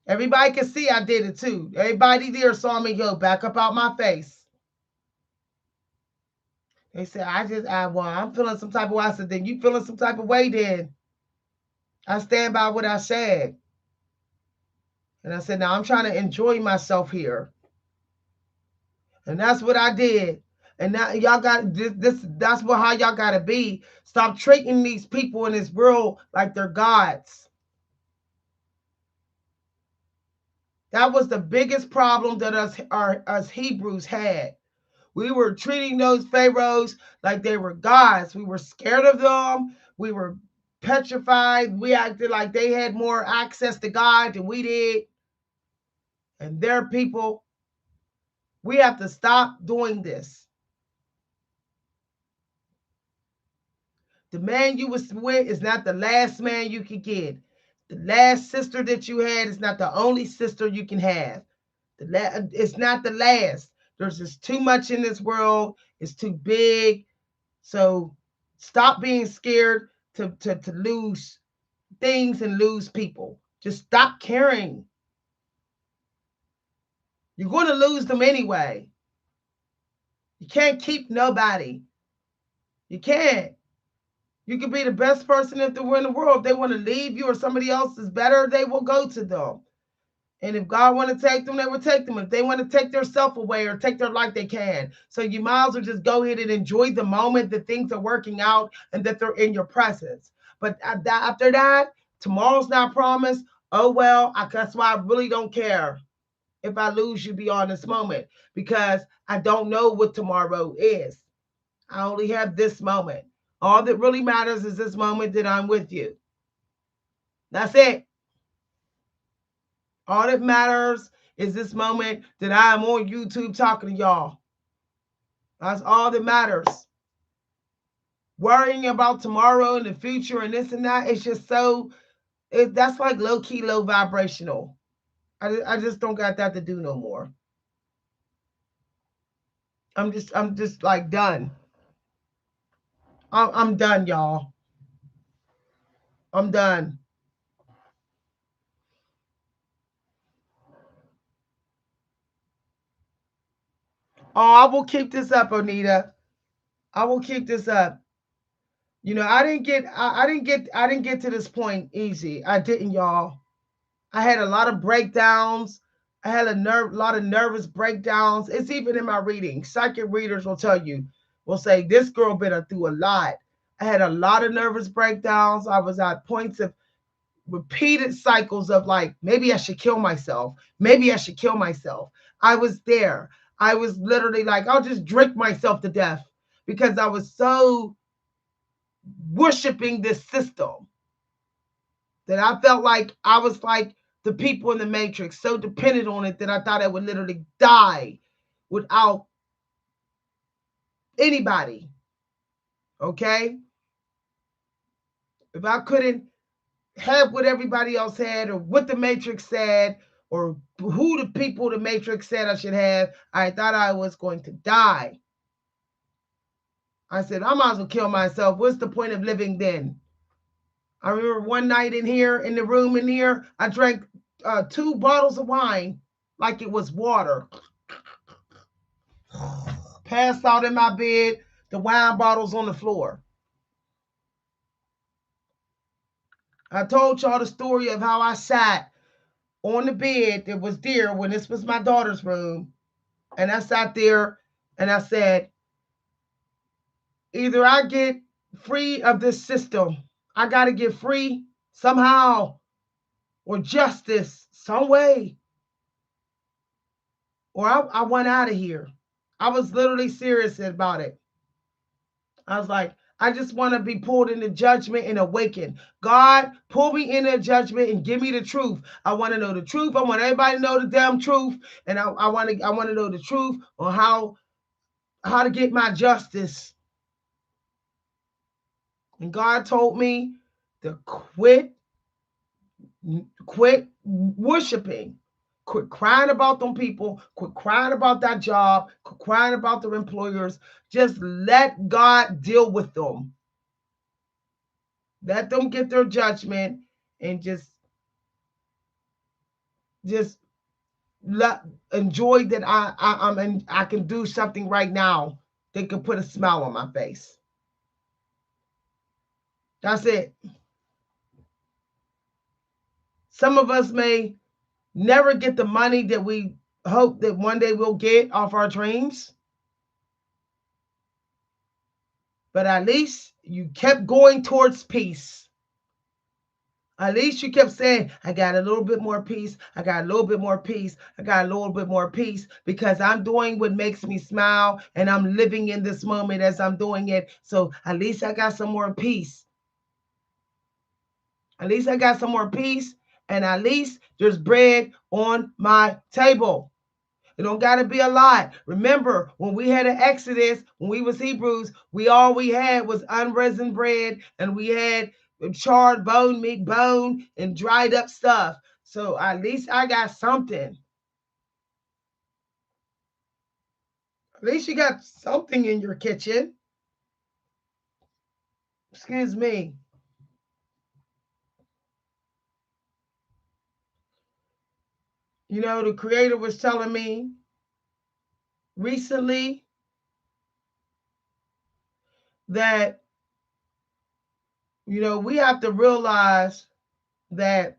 Everybody can see I did it too. Everybody there saw me go back up out my face. They said, well, I'm feeling some type of way. I said, then you feeling some type of way then. I stand by what I said. And I said, now I'm trying to enjoy myself here. And that's what I did. And now y'all got that's what how y'all gotta be. Stop treating these people in this world like they're gods. That was the biggest problem that us Hebrews had. We were treating those pharaohs like they were gods. We were scared of them. We were petrified. We acted like they had more access to God than we did. And their people, we have to stop doing this. The man you was with is not the last man you can get. The last sister that you had is not the only sister you can have. It's not the last. There's just too much in this world. It's too big. So stop being scared to lose things and lose people. Just stop caring. You're going to lose them anyway. You can't keep nobody. You can't. You can be the best person if they're in the world. If they want to leave you or somebody else is better, they will go to them. And if God want to take them, they will take them. If they want to take their self away or take their life, they can. So you might as well just go ahead and enjoy the moment that things are working out and that they're in your presence. But after that, tomorrow's not promised. Oh, well, that's why I really don't care if I lose you beyond this moment, because I don't know what tomorrow is. I only have this moment. All that really matters is this moment that I'm with you. That's it. All that matters is this moment that I'm on YouTube talking to y'all. That's all that matters. Worrying about tomorrow and the future and this and that, it's just that's like low key, low vibrational. I just don't got that to do no more. I'm just like done. I'm done, y'all. I'm done. Oh, I will keep this up, Onita. I will keep this up. You know, I didn't get to this point easy. I didn't, y'all. I had a lot of breakdowns. I had lot of nervous breakdowns. It's even in my reading. Psychic readers will tell you, will say, this girl been through a lot. I had a lot of nervous breakdowns. I was at points of repeated cycles of like, maybe I should kill myself. Maybe I should kill myself. I was there. I was literally like, I'll just drink myself to death because I was so worshiping this system that I felt like I was like the people in the Matrix, so dependent on it that I thought I would literally die without anybody. Okay? If I couldn't have what everybody else had or what the Matrix said or who the people the Matrix said I should have, I thought I was going to die. I said, I might as well kill myself. What's the point of living then? I remember one night in here, in the room in here, I drank 2 bottles of wine like it was water. Passed out in my bed, the wine bottles on the floor. I told y'all the story of how I sat on the bed that was there when this was my daughter's room. And I sat there and I said, either I get free of this system, I got to get free somehow, or justice some way, or I went out of here. I was literally serious about it. I was like, I just want to be pulled into judgment and awakened. God, pull me into judgment and give me the truth. I want to know the truth. I want everybody to know the damn truth. And I want to know the truth on how to get my justice. And God told me to quit worshiping. Quit crying about them people. Quit crying about that job. Quit crying about their employers. Just let God deal with them. Let them get their judgment and just let enjoy that I can do something right now that can put a smile on my face. That's it. Some of us may never get the money that we hope that one day we'll get off our dreams, but at least you kept going towards peace. At least you kept saying, I got a little bit more peace. I got a little bit more peace. I got a little bit more peace because I'm doing what makes me smile and I'm living in this moment as I'm doing it. So at least I got some more peace. At least I got some more peace. And at least there's bread on my table. It don't got to be a lot. Remember, when we had an Exodus, when we was Hebrews, all we had was unrisen bread, and we had charred bone meat, bone, and dried up stuff. So at least I got something. At least you got something in your kitchen. Excuse me. You know, the creator was telling me recently that, we have to realize that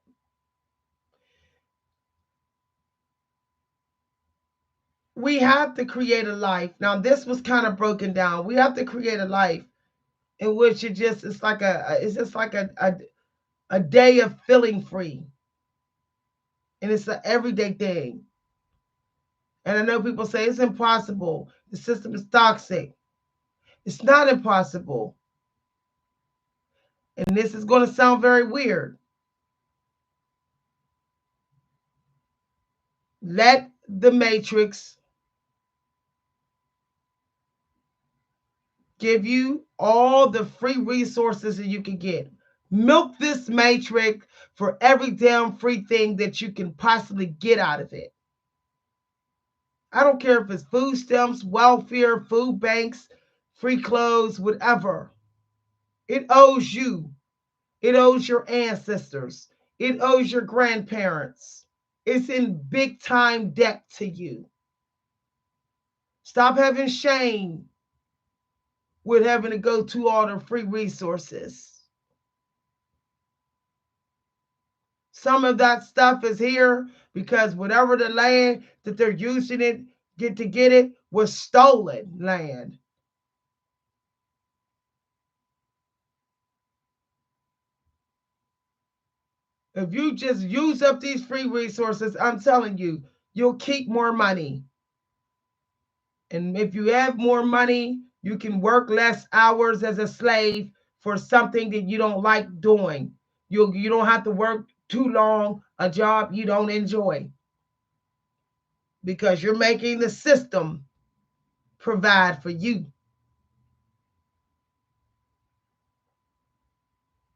we have to create a life. Now, this was kind of broken down. We have to create a life in which it's just like a day of feeling free. And it's an everyday thing. And I know people say it's impossible. The system is toxic. It's not impossible. And this is going to sound very weird. Let the Matrix give you all the free resources that you can get. Milk this Matrix for every damn free thing that you can possibly get out of it. I don't care if it's food stamps, welfare, food banks, free clothes, whatever. It owes you. It owes your ancestors. It owes your grandparents. It's in big time debt to you. Stop having shame with having to go to all the free resources. Some of that stuff is here because whatever the land that they're using it to get it was stolen land. If you just use up these free resources, I'm telling you, you'll keep more money. And if you have more money, you can work less hours as a slave for something that you don't like doing. You don't have to work too long a job you don't enjoy because you're making the system provide for you.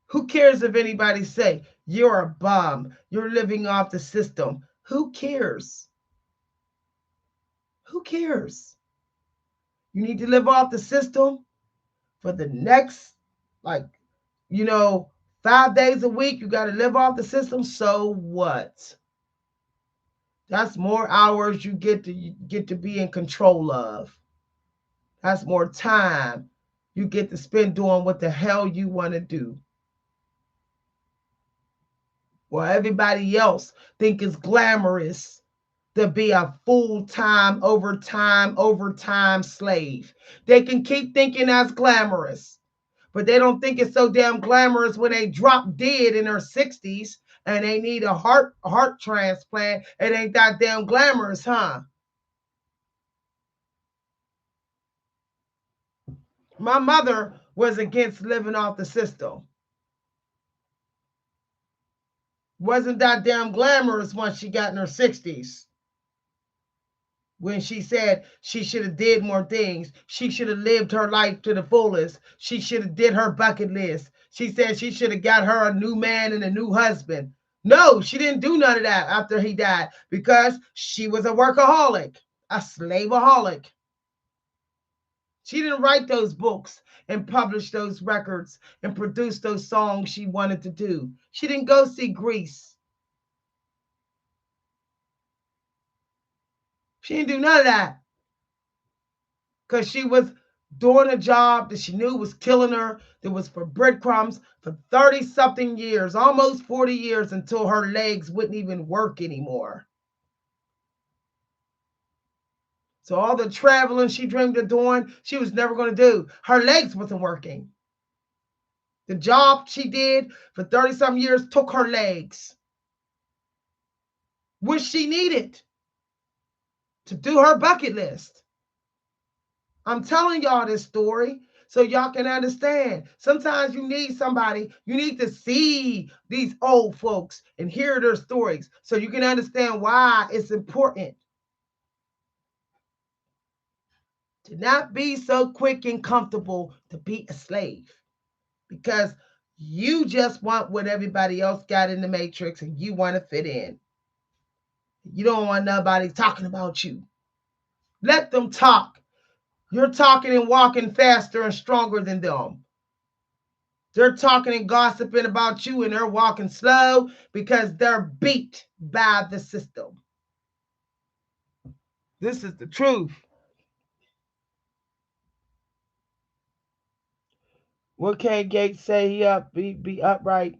Who cares if anybody say you're a bum, you're living off the system? Who cares? Who cares? You need to live off the system for the next, like, you know, 5 days a week. You got to live off the system. So what? That's more hours you get to be in control of. That's more time you get to spend doing what the hell you want to do. Well, everybody else think it's glamorous to be a full-time, overtime slave. They can keep thinking that's glamorous, but they don't think it's so damn glamorous when they drop dead in their 60s and they need a heart transplant. It ain't that damn glamorous, huh? My mother was against living off the system. Wasn't that damn glamorous once she got in her 60s. When she said she should have did more things. She should have lived her life to the fullest. She should have did her bucket list. She said she should have got her a new man and a new husband. No, she didn't do none of that after he died because she was a workaholic, a slaveaholic. She didn't write those books and publish those records and produce those songs she wanted to do. She didn't go see Grease. She didn't do none of that because she was doing a job that she knew was killing her, that was for breadcrumbs for 30 something years, almost 40 years, until her legs wouldn't even work anymore. So all the traveling she dreamed of doing, she was never going to do. Her legs wasn't working. The job she did for 30 some years took her legs, which she needed to do her bucket list. I'm telling y'all this story so y'all can understand. Sometimes you need somebody, you need to see these old folks and hear their stories so you can understand why it's important to not be so quick and comfortable to be a slave because you just want what everybody else got in the matrix and you want to fit in. You don't want nobody talking about you. Let them talk. You're talking and walking faster and stronger than them. They're talking and gossiping about you and they're walking slow because they're beat by the system. This is the truth. What can Gates say? He be upright.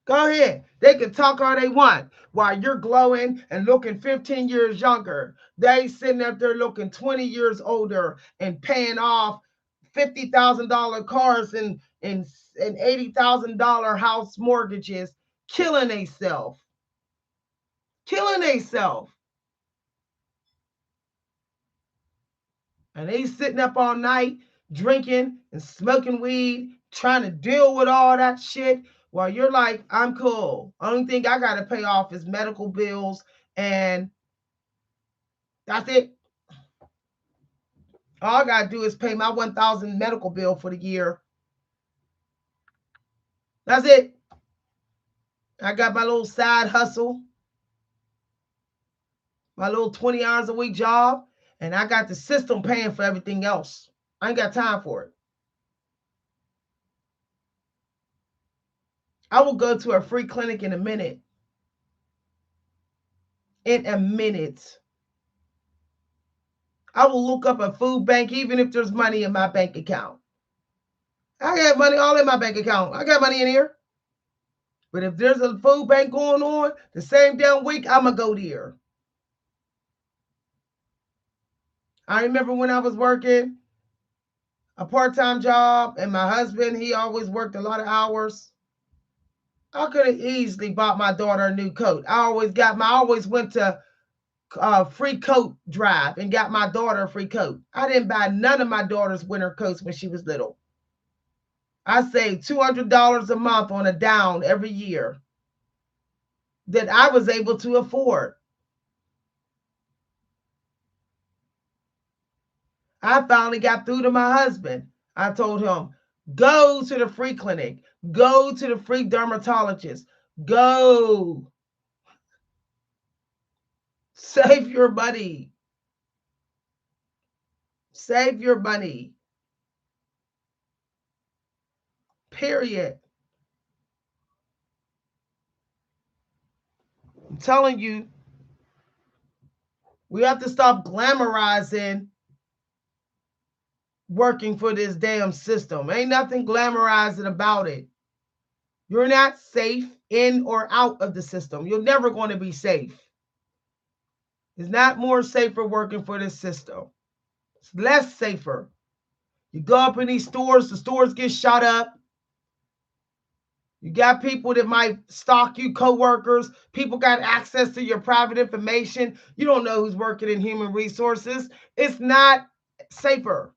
Go ahead. They can talk all they want while you're glowing and looking 15 years younger. They sitting up there looking 20 years older and paying off $50,000 cars and $80,000 house mortgages, killing themselves. Killing themselves. And they sitting up all night drinking and smoking weed, trying to deal with all that shit while you're like, I'm cool. Only thing I got to pay off is medical bills, and that's it. All I got to do is pay my 1,000 medical bill for the year. That's it. I got my little side hustle, my little 20 hours a week job, and I got the system paying for everything else. I ain't got time for it. I will go to a free clinic in a minute. In a minute. I will look up a food bank even if there's money in my bank account. I got money all in my bank account. I got money in here. But if there's a food bank going on the same damn week, I'm going to go there. I remember when I was working a part-time job and my husband, he always worked a lot of hours. I could have easily bought my daughter a new coat. I always went to free coat drive and got my daughter a free coat. I didn't buy none of my daughter's winter coats when she was little. I saved $200 a month on a down every year that I was able to afford. I finally got through to my husband. I told him, go to the free clinic, go to the free dermatologist, go. Save your money. Save your money. Period. I'm telling you, we have to stop glamorizing working for this damn system. Ain't nothing glamorizing about it. You're not safe in or out of the system. You're never going to be safe. It's not more safer working for this system. It's less safer. You go up in these stores, the stores get shot up. You got people that might stalk you, coworkers. People got access to your private information. You don't know who's working in human resources. It's not safer.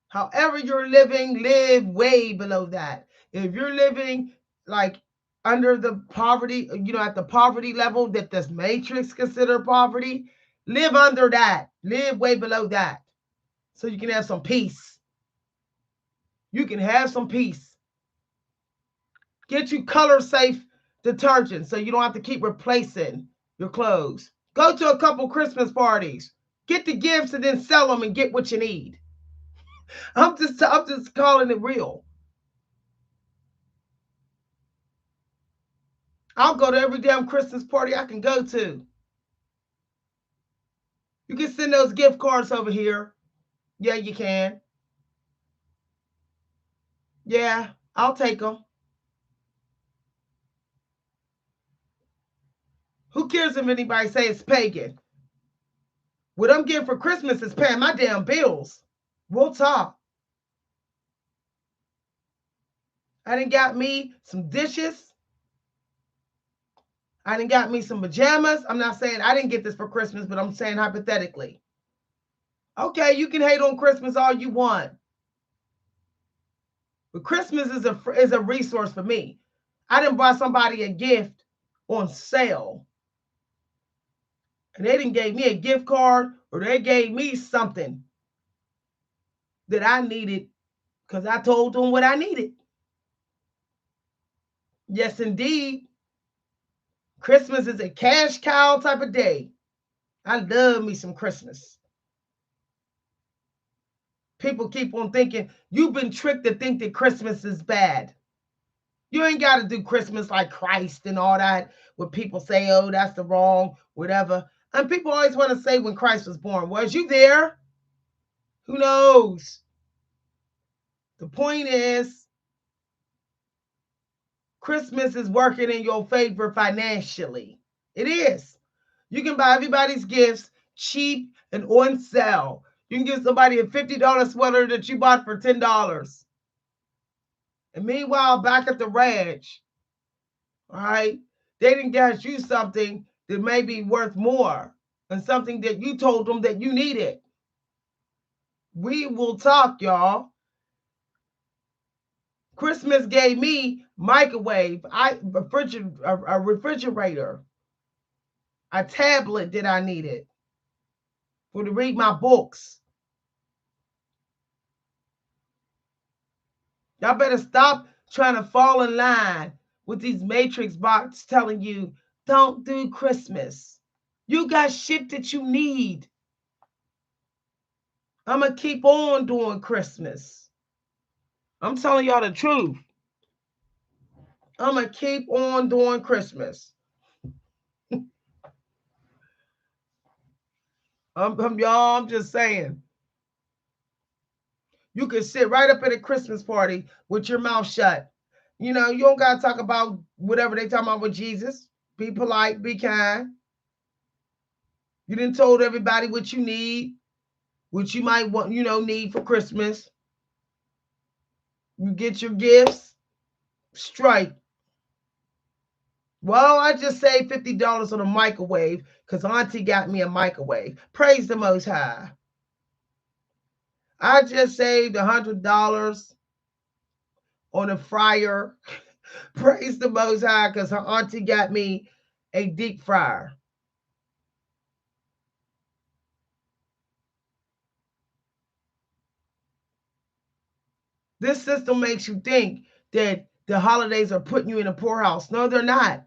However you're living, live way below that. If you're living like under the poverty, at the poverty level that this matrix consider poverty, live under that. Live way below that. So you can have some peace. You can have some peace. Get you color safe detergent so you don't have to keep replacing your clothes. Go to a couple Christmas parties. Get the gifts and then sell them and get what you need. I'm just calling it real. I'll go to every damn Christmas party I can go to. You can send those gift cards over here. Yeah, you can. Yeah, I'll take them. Who cares if anybody say it's pagan? What I'm getting for Christmas is paying my damn bills. We'll talk. I done got me some dishes. I done got me some pajamas. I'm not saying I didn't get this for Christmas, but I'm saying hypothetically. Okay, you can hate on Christmas all you want. But Christmas is a resource for me. I didn't buy somebody a gift on sale. And they didn't give me a gift card or they gave me something that I needed because I told them what I needed. Yes, indeed. Christmas is a cash cow type of day. I love me some Christmas. People keep on thinking you've been tricked to think that Christmas is bad. You ain't got to do Christmas like Christ and all that, where people say, oh, that's the wrong, whatever. And people always want to say when Christ was born, was you there? Who knows? The point is, Christmas is working in your favor financially. It is. You can buy everybody's gifts cheap and on sale. You can give somebody a $50 sweater that you bought for $10. And meanwhile, back at the ranch, all right, they didn't get you something that may be worth more and something that you told them that you needed. We will talk, y'all. Christmas gave me microwave, a refrigerator, a tablet that I needed for to read my books. Y'all better stop trying to fall in line with these matrix bots telling you don't do Christmas. You got shit that you need. I'm going to keep on doing Christmas. I'm telling y'all the truth. I'm going to keep on doing Christmas. I'm just saying. You can sit right up at a Christmas party with your mouth shut. You don't got to talk about whatever they talking about with Jesus. Be polite, be kind. You done told everybody what you need, what you might want, need for Christmas. You get your gifts. straight. Well, I just saved $50 on a microwave because Auntie got me a microwave. Praise the Most High. I just saved $100 on a fryer. Praise the Most High because her auntie got me a deep fryer. This system makes you think that the holidays are putting you in a poorhouse. No, they're not.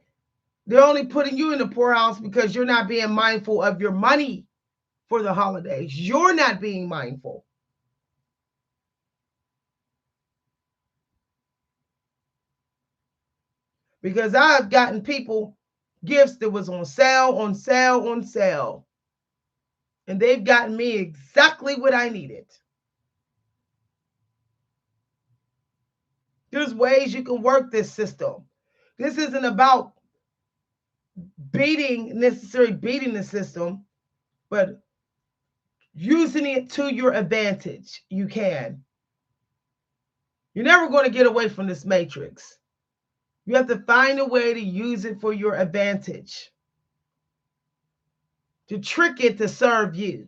They're only putting you in a poorhouse because you're not being mindful of your money for the holidays. You're not being mindful. Because I've gotten people gifts that was on sale, on sale, on sale. And they've gotten me exactly what I needed. There's ways you can work this system. This isn't about beating the system, but using it to your advantage. You can. You're never going to get away from this matrix. You have to find a way to use it for your advantage, to trick it to serve you.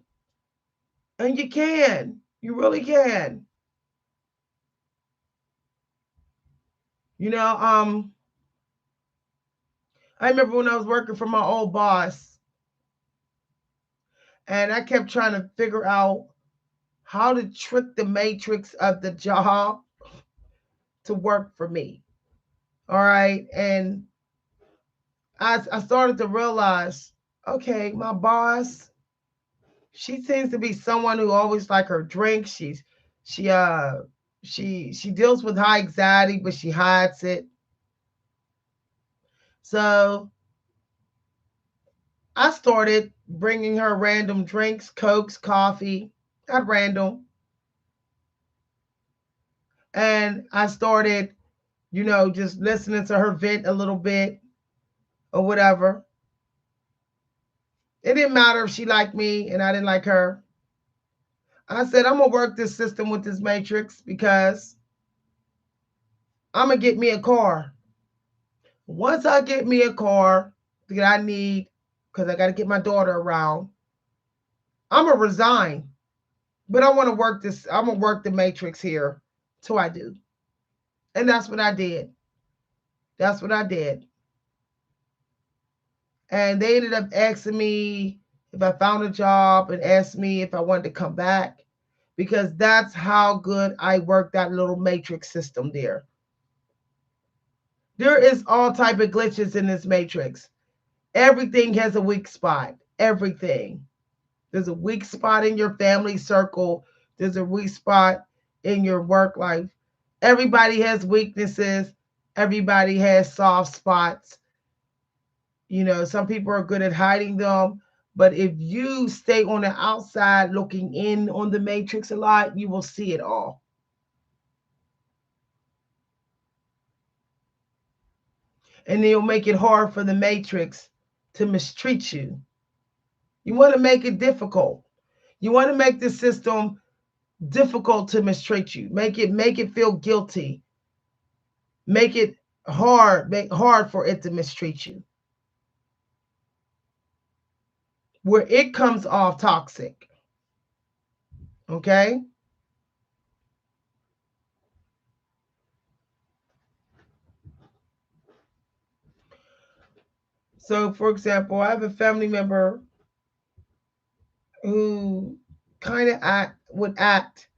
And you can. You really can. You know, I remember when I was working for my old boss, and I kept trying to figure out how to trick the matrix of the job to work for me. All right. And I started to realize, okay, my boss, she seems to be someone who always like her drink. She uh she deals with high anxiety, but she hides it. So I started bringing her random drinks, cokes, coffee, at random, and I started, just listening to her vent a little bit or whatever. It didn't matter if she liked me and I didn't like her. I said, I'm going to work this system with this matrix because I'm going to get me a car. Once I get me a car that I need, because I got to get my daughter around, I'm going to resign. But I want to work this, I'm going to work the matrix here till I do. And that's what I did. That's what I did. And they ended up asking me if I found a job and asked me if I wanted to come back, because that's how good I worked that little matrix system there. There is all type of glitches in this matrix. Everything has a weak spot. Everything. There's a weak spot in your family circle. There's a weak spot in your work life. Everybody has weaknesses. Everybody has soft spots. Some people are good at hiding them. But if you stay on the outside looking in on the matrix a lot, you will see it all. And it'll make it hard for the matrix to mistreat you. You want to make it difficult. You want to make the system difficult to mistreat you. Make it feel guilty. Make it hard. Make hard for it to mistreat you. Where it comes off toxic. Okay? So, for example, I have a family member who kind of would act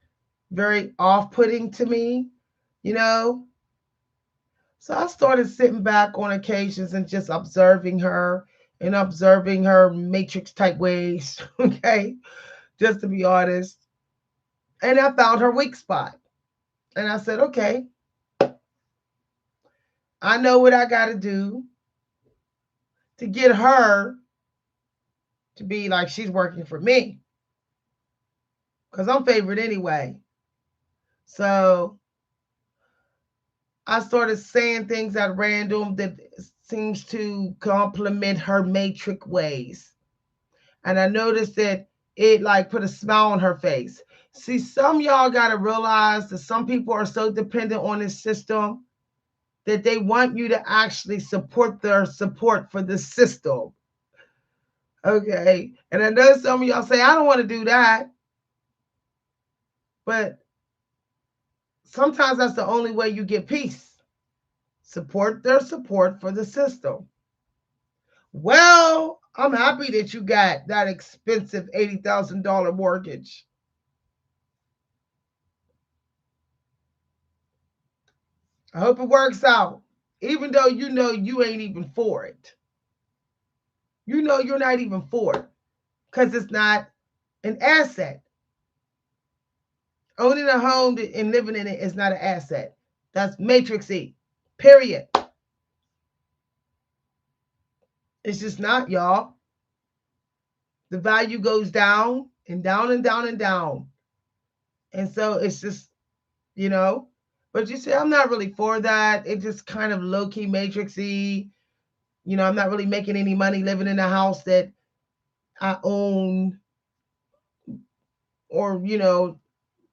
very off-putting to me, you know. So I started sitting back on occasions and just observing her and observing her matrix type ways, okay, just to be honest. And I found her weak spot. And I said, okay, I know what I got to do to get her to be like she's working for me, because I'm favored anyway. So I started saying things at random that seems to complement her matrix ways. And I noticed that it like put a smile on her face. See, some y'all got to realize that some people are so dependent on this system that they want you to actually support their support for the system. Okay. And I know some of y'all say, I don't want to do that. But sometimes that's the only way you get peace. Support their support for the system. Well, I'm happy that you got that expensive $80,000 mortgage. I hope it works out, even though you know you ain't even for it. You know you're not even for it because it's not an asset. Owning a home and living in it is not an asset. That's matrixy. Period. It's just not, y'all. The value goes down and down and down and down. And so it's just, you know, but you say, I'm not really for that. It just kind of low key matrixy. You know, I'm not really making any money living in a house that I own or, you know,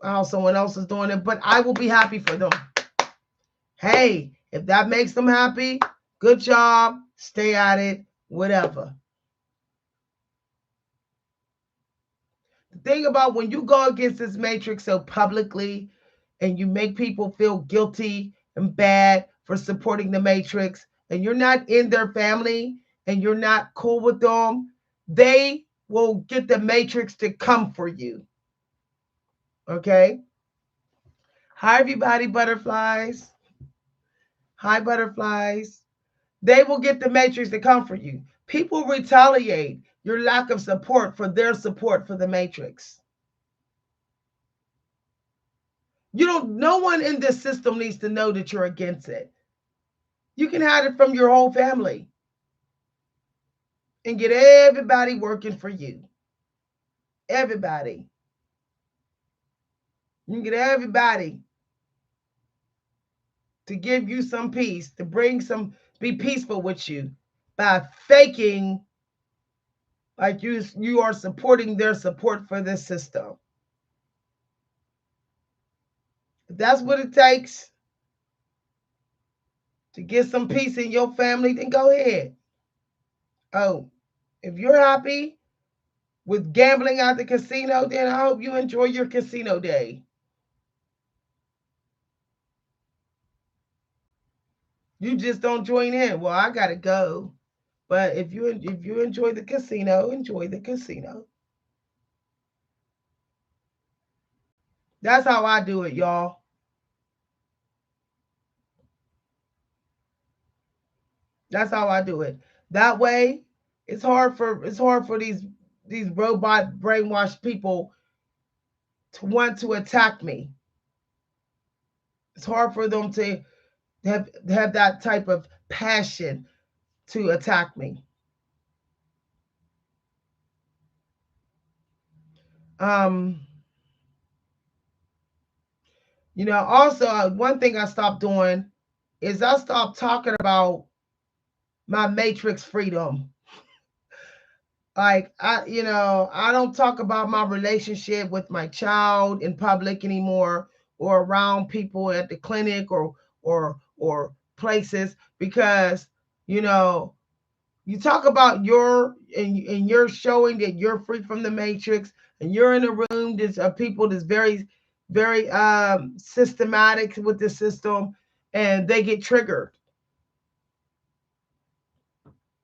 how someone else is doing it, but I will be happy for them. Hey, if that makes them happy, good job, stay at it, whatever. The thing about when you go against this matrix so publicly and you make people feel guilty and bad for supporting the matrix and you're not in their family and you're not cool with them, they will get the matrix to come for you. Okay? Hi, everybody, butterflies. Hi, butterflies. They will get the matrix to come for you. People retaliate your lack of support for their support for the matrix. You don't, no one in this system needs to know that you're against it. You can hide it from your whole family and get everybody working for you. Everybody. You can get everybody to give you some peace, to bring some, be peaceful with you by faking like you are supporting their support for this system. If that's what it takes to get some peace in your family, then go ahead. Oh, if you're happy with gambling at the casino, then I hope you enjoy your casino day. You just don't join in. Well, I gotta go. But if you enjoy the casino, enjoy the casino. That's how I do it, y'all. That's how I do it. That way, it's hard for these robot brainwashed people to want to attack me. It's hard for them to have that type of passion to attack me. Um, also one thing I stopped doing is I stopped talking about my matrix freedom. Like I don't talk about my relationship with my child in public anymore or around people at the clinic or places because you know you talk about and you're showing that you're free from the matrix and you're in a room that's of people that's very systematic with the system and they get triggered.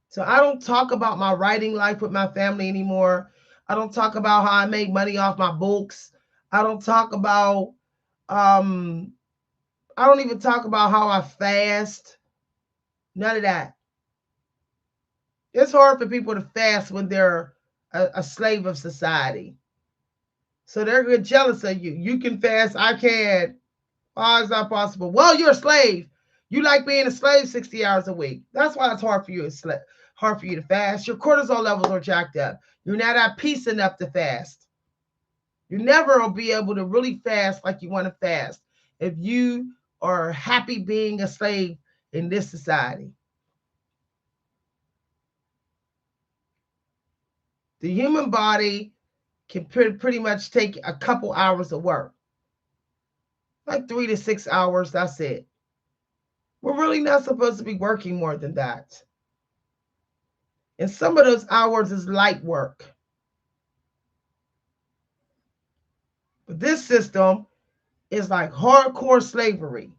So I don't talk about my writing life with my family anymore. I don't talk about how I make money off my books. I don't talk about um I don't even talk about how I fast. None of that. It's hard for people to fast when they're a slave of society. So they're get jealous of you. You can fast, I can't. How is that possible? Well, you're a slave. You like being a slave 60 hours a week. That's why it's hard for you to fast. Your cortisol levels are jacked up. You're not at peace enough to fast. You never will be able to really fast like you want to fast if you are happy being a slave in this society. The human body can pretty much take a couple hours of work, like 3 to 6 hours. That's it. We're really not supposed to be working more than that. And some of those hours is light work. But this system is like hardcore slavery.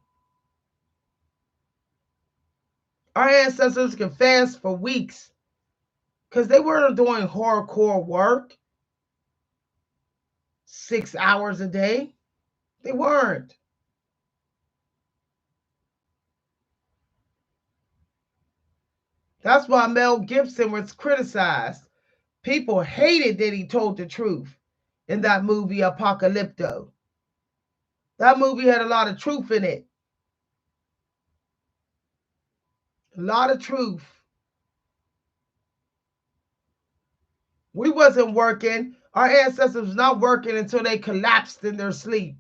Our ancestors can fast for weeks because they weren't doing hardcore work 6 hours a day. They weren't. That's why Mel Gibson was criticized. People hated that he told the truth in that movie Apocalypto. That movie had a lot of truth in it. A lot of truth. We wasn't working. Our ancestors was not working until they collapsed in their sleep.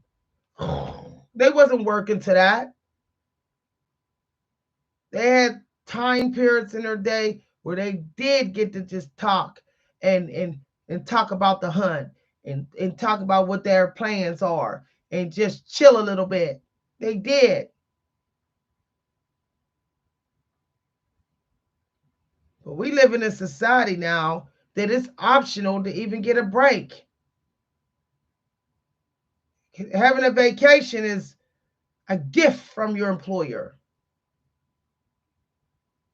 They wasn't working to that. They had time periods in their day where they did get to just talk and and and talk about the hunt and talk about what their plans are and just chill a little bit. They did. But we live in a society now that it's optional to even get a break. Having a vacation is a gift from your employer.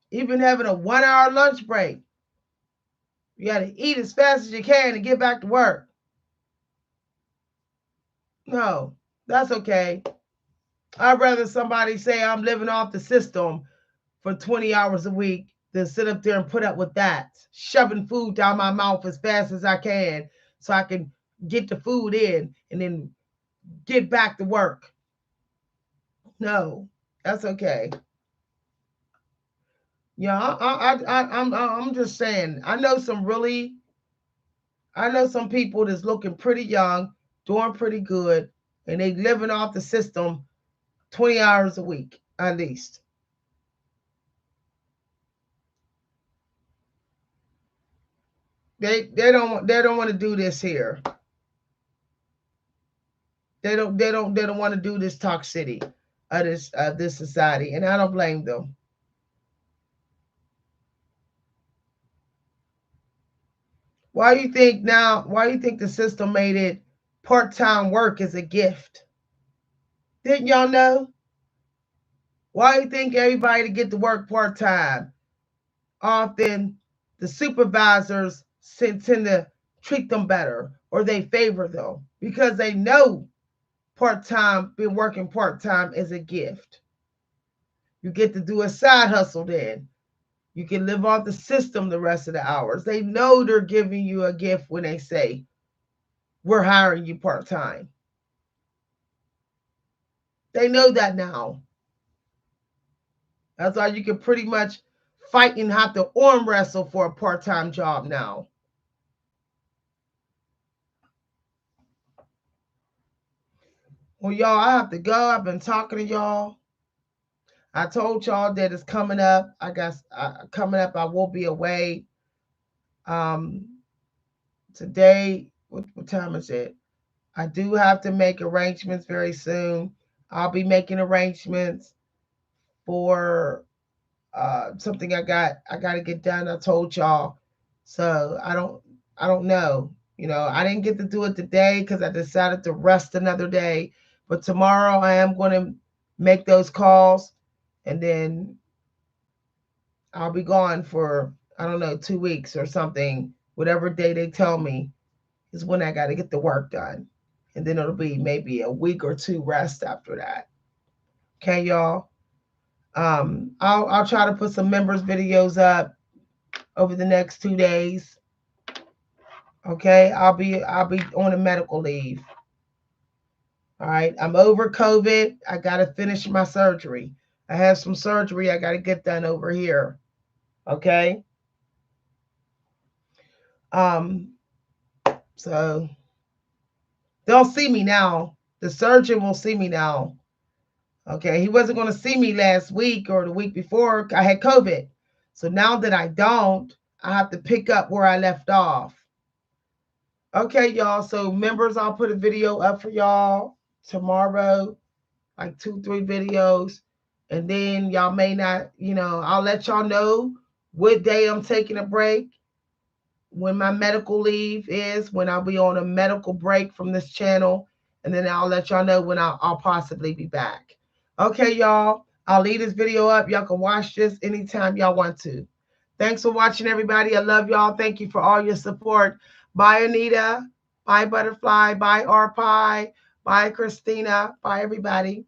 Even having a 1 hour lunch break. You got to eat as fast as you can and get back to work. No, that's okay. I'd rather somebody say I'm living off the system for 20 hours a week than sit up there and put up with that. Shoving food down my mouth as fast as I can so I can get the food in and then get back to work. No, that's okay. Yeah, I'm just saying. I know some people that's looking pretty young, doing pretty good, and they living off the system 20 hours a week at least. They don't want to do this here. They don't want to do this toxicity of this society, and I don't blame them. Why you think the system made it part-time work as a gift? Didn't y'all know? Why you think everybody to get to work part-time? Often the supervisors tend to treat them better or they favor them because they know part-time, been working part-time is a gift. You get to do a side hustle then. You can live off the system the rest of the hours. They know they're giving you a gift when they say, we're hiring you part-time. They know that now. That's why you can pretty much fight and have to arm wrestle for a part-time job now. Well, y'all, I have to go. I've been talking to y'all. I told y'all that it's coming up. I guess coming up, I will be away. Um, Today, what time is it? I do have to make arrangements very soon. I'll be making arrangements for something I got to get done. I told y'all. So I don't know. I didn't get to do it today because I decided to rest another day. But tomorrow I am going to make those calls, and then I'll be gone for, I don't know, 2 weeks or something. Whatever day they tell me is when I got to get the work done. And then it'll be maybe a week or two rest after that. Okay, y'all. I'll try to put some members videos up over the next 2 days. Okay, I'll be on a medical leave. All right, I'm over COVID. I gotta finish my surgery. I have some surgery I gotta get done over here. Okay. Um. So they'll see me now. The surgeon will see me now. Okay. He wasn't gonna see me last week or the week before. I had COVID. So now that I don't, I have to pick up where I left off. Okay, y'all. So members, I'll put a video up for y'all tomorrow, like 2, 3 videos. And then y'all may not, I'll let y'all know what day I'm taking a break, when my medical leave is, when I'll be on a medical break from this channel. And then I'll let y'all know when I'll possibly be back. Okay, y'all. I'll leave this video up. Y'all can watch this anytime y'all want to. Thanks for watching, everybody. I love y'all. Thank you for all your support. Bye, Anita. Bye, Butterfly. Bye, R Pie. Bye, Christina. Bye, everybody.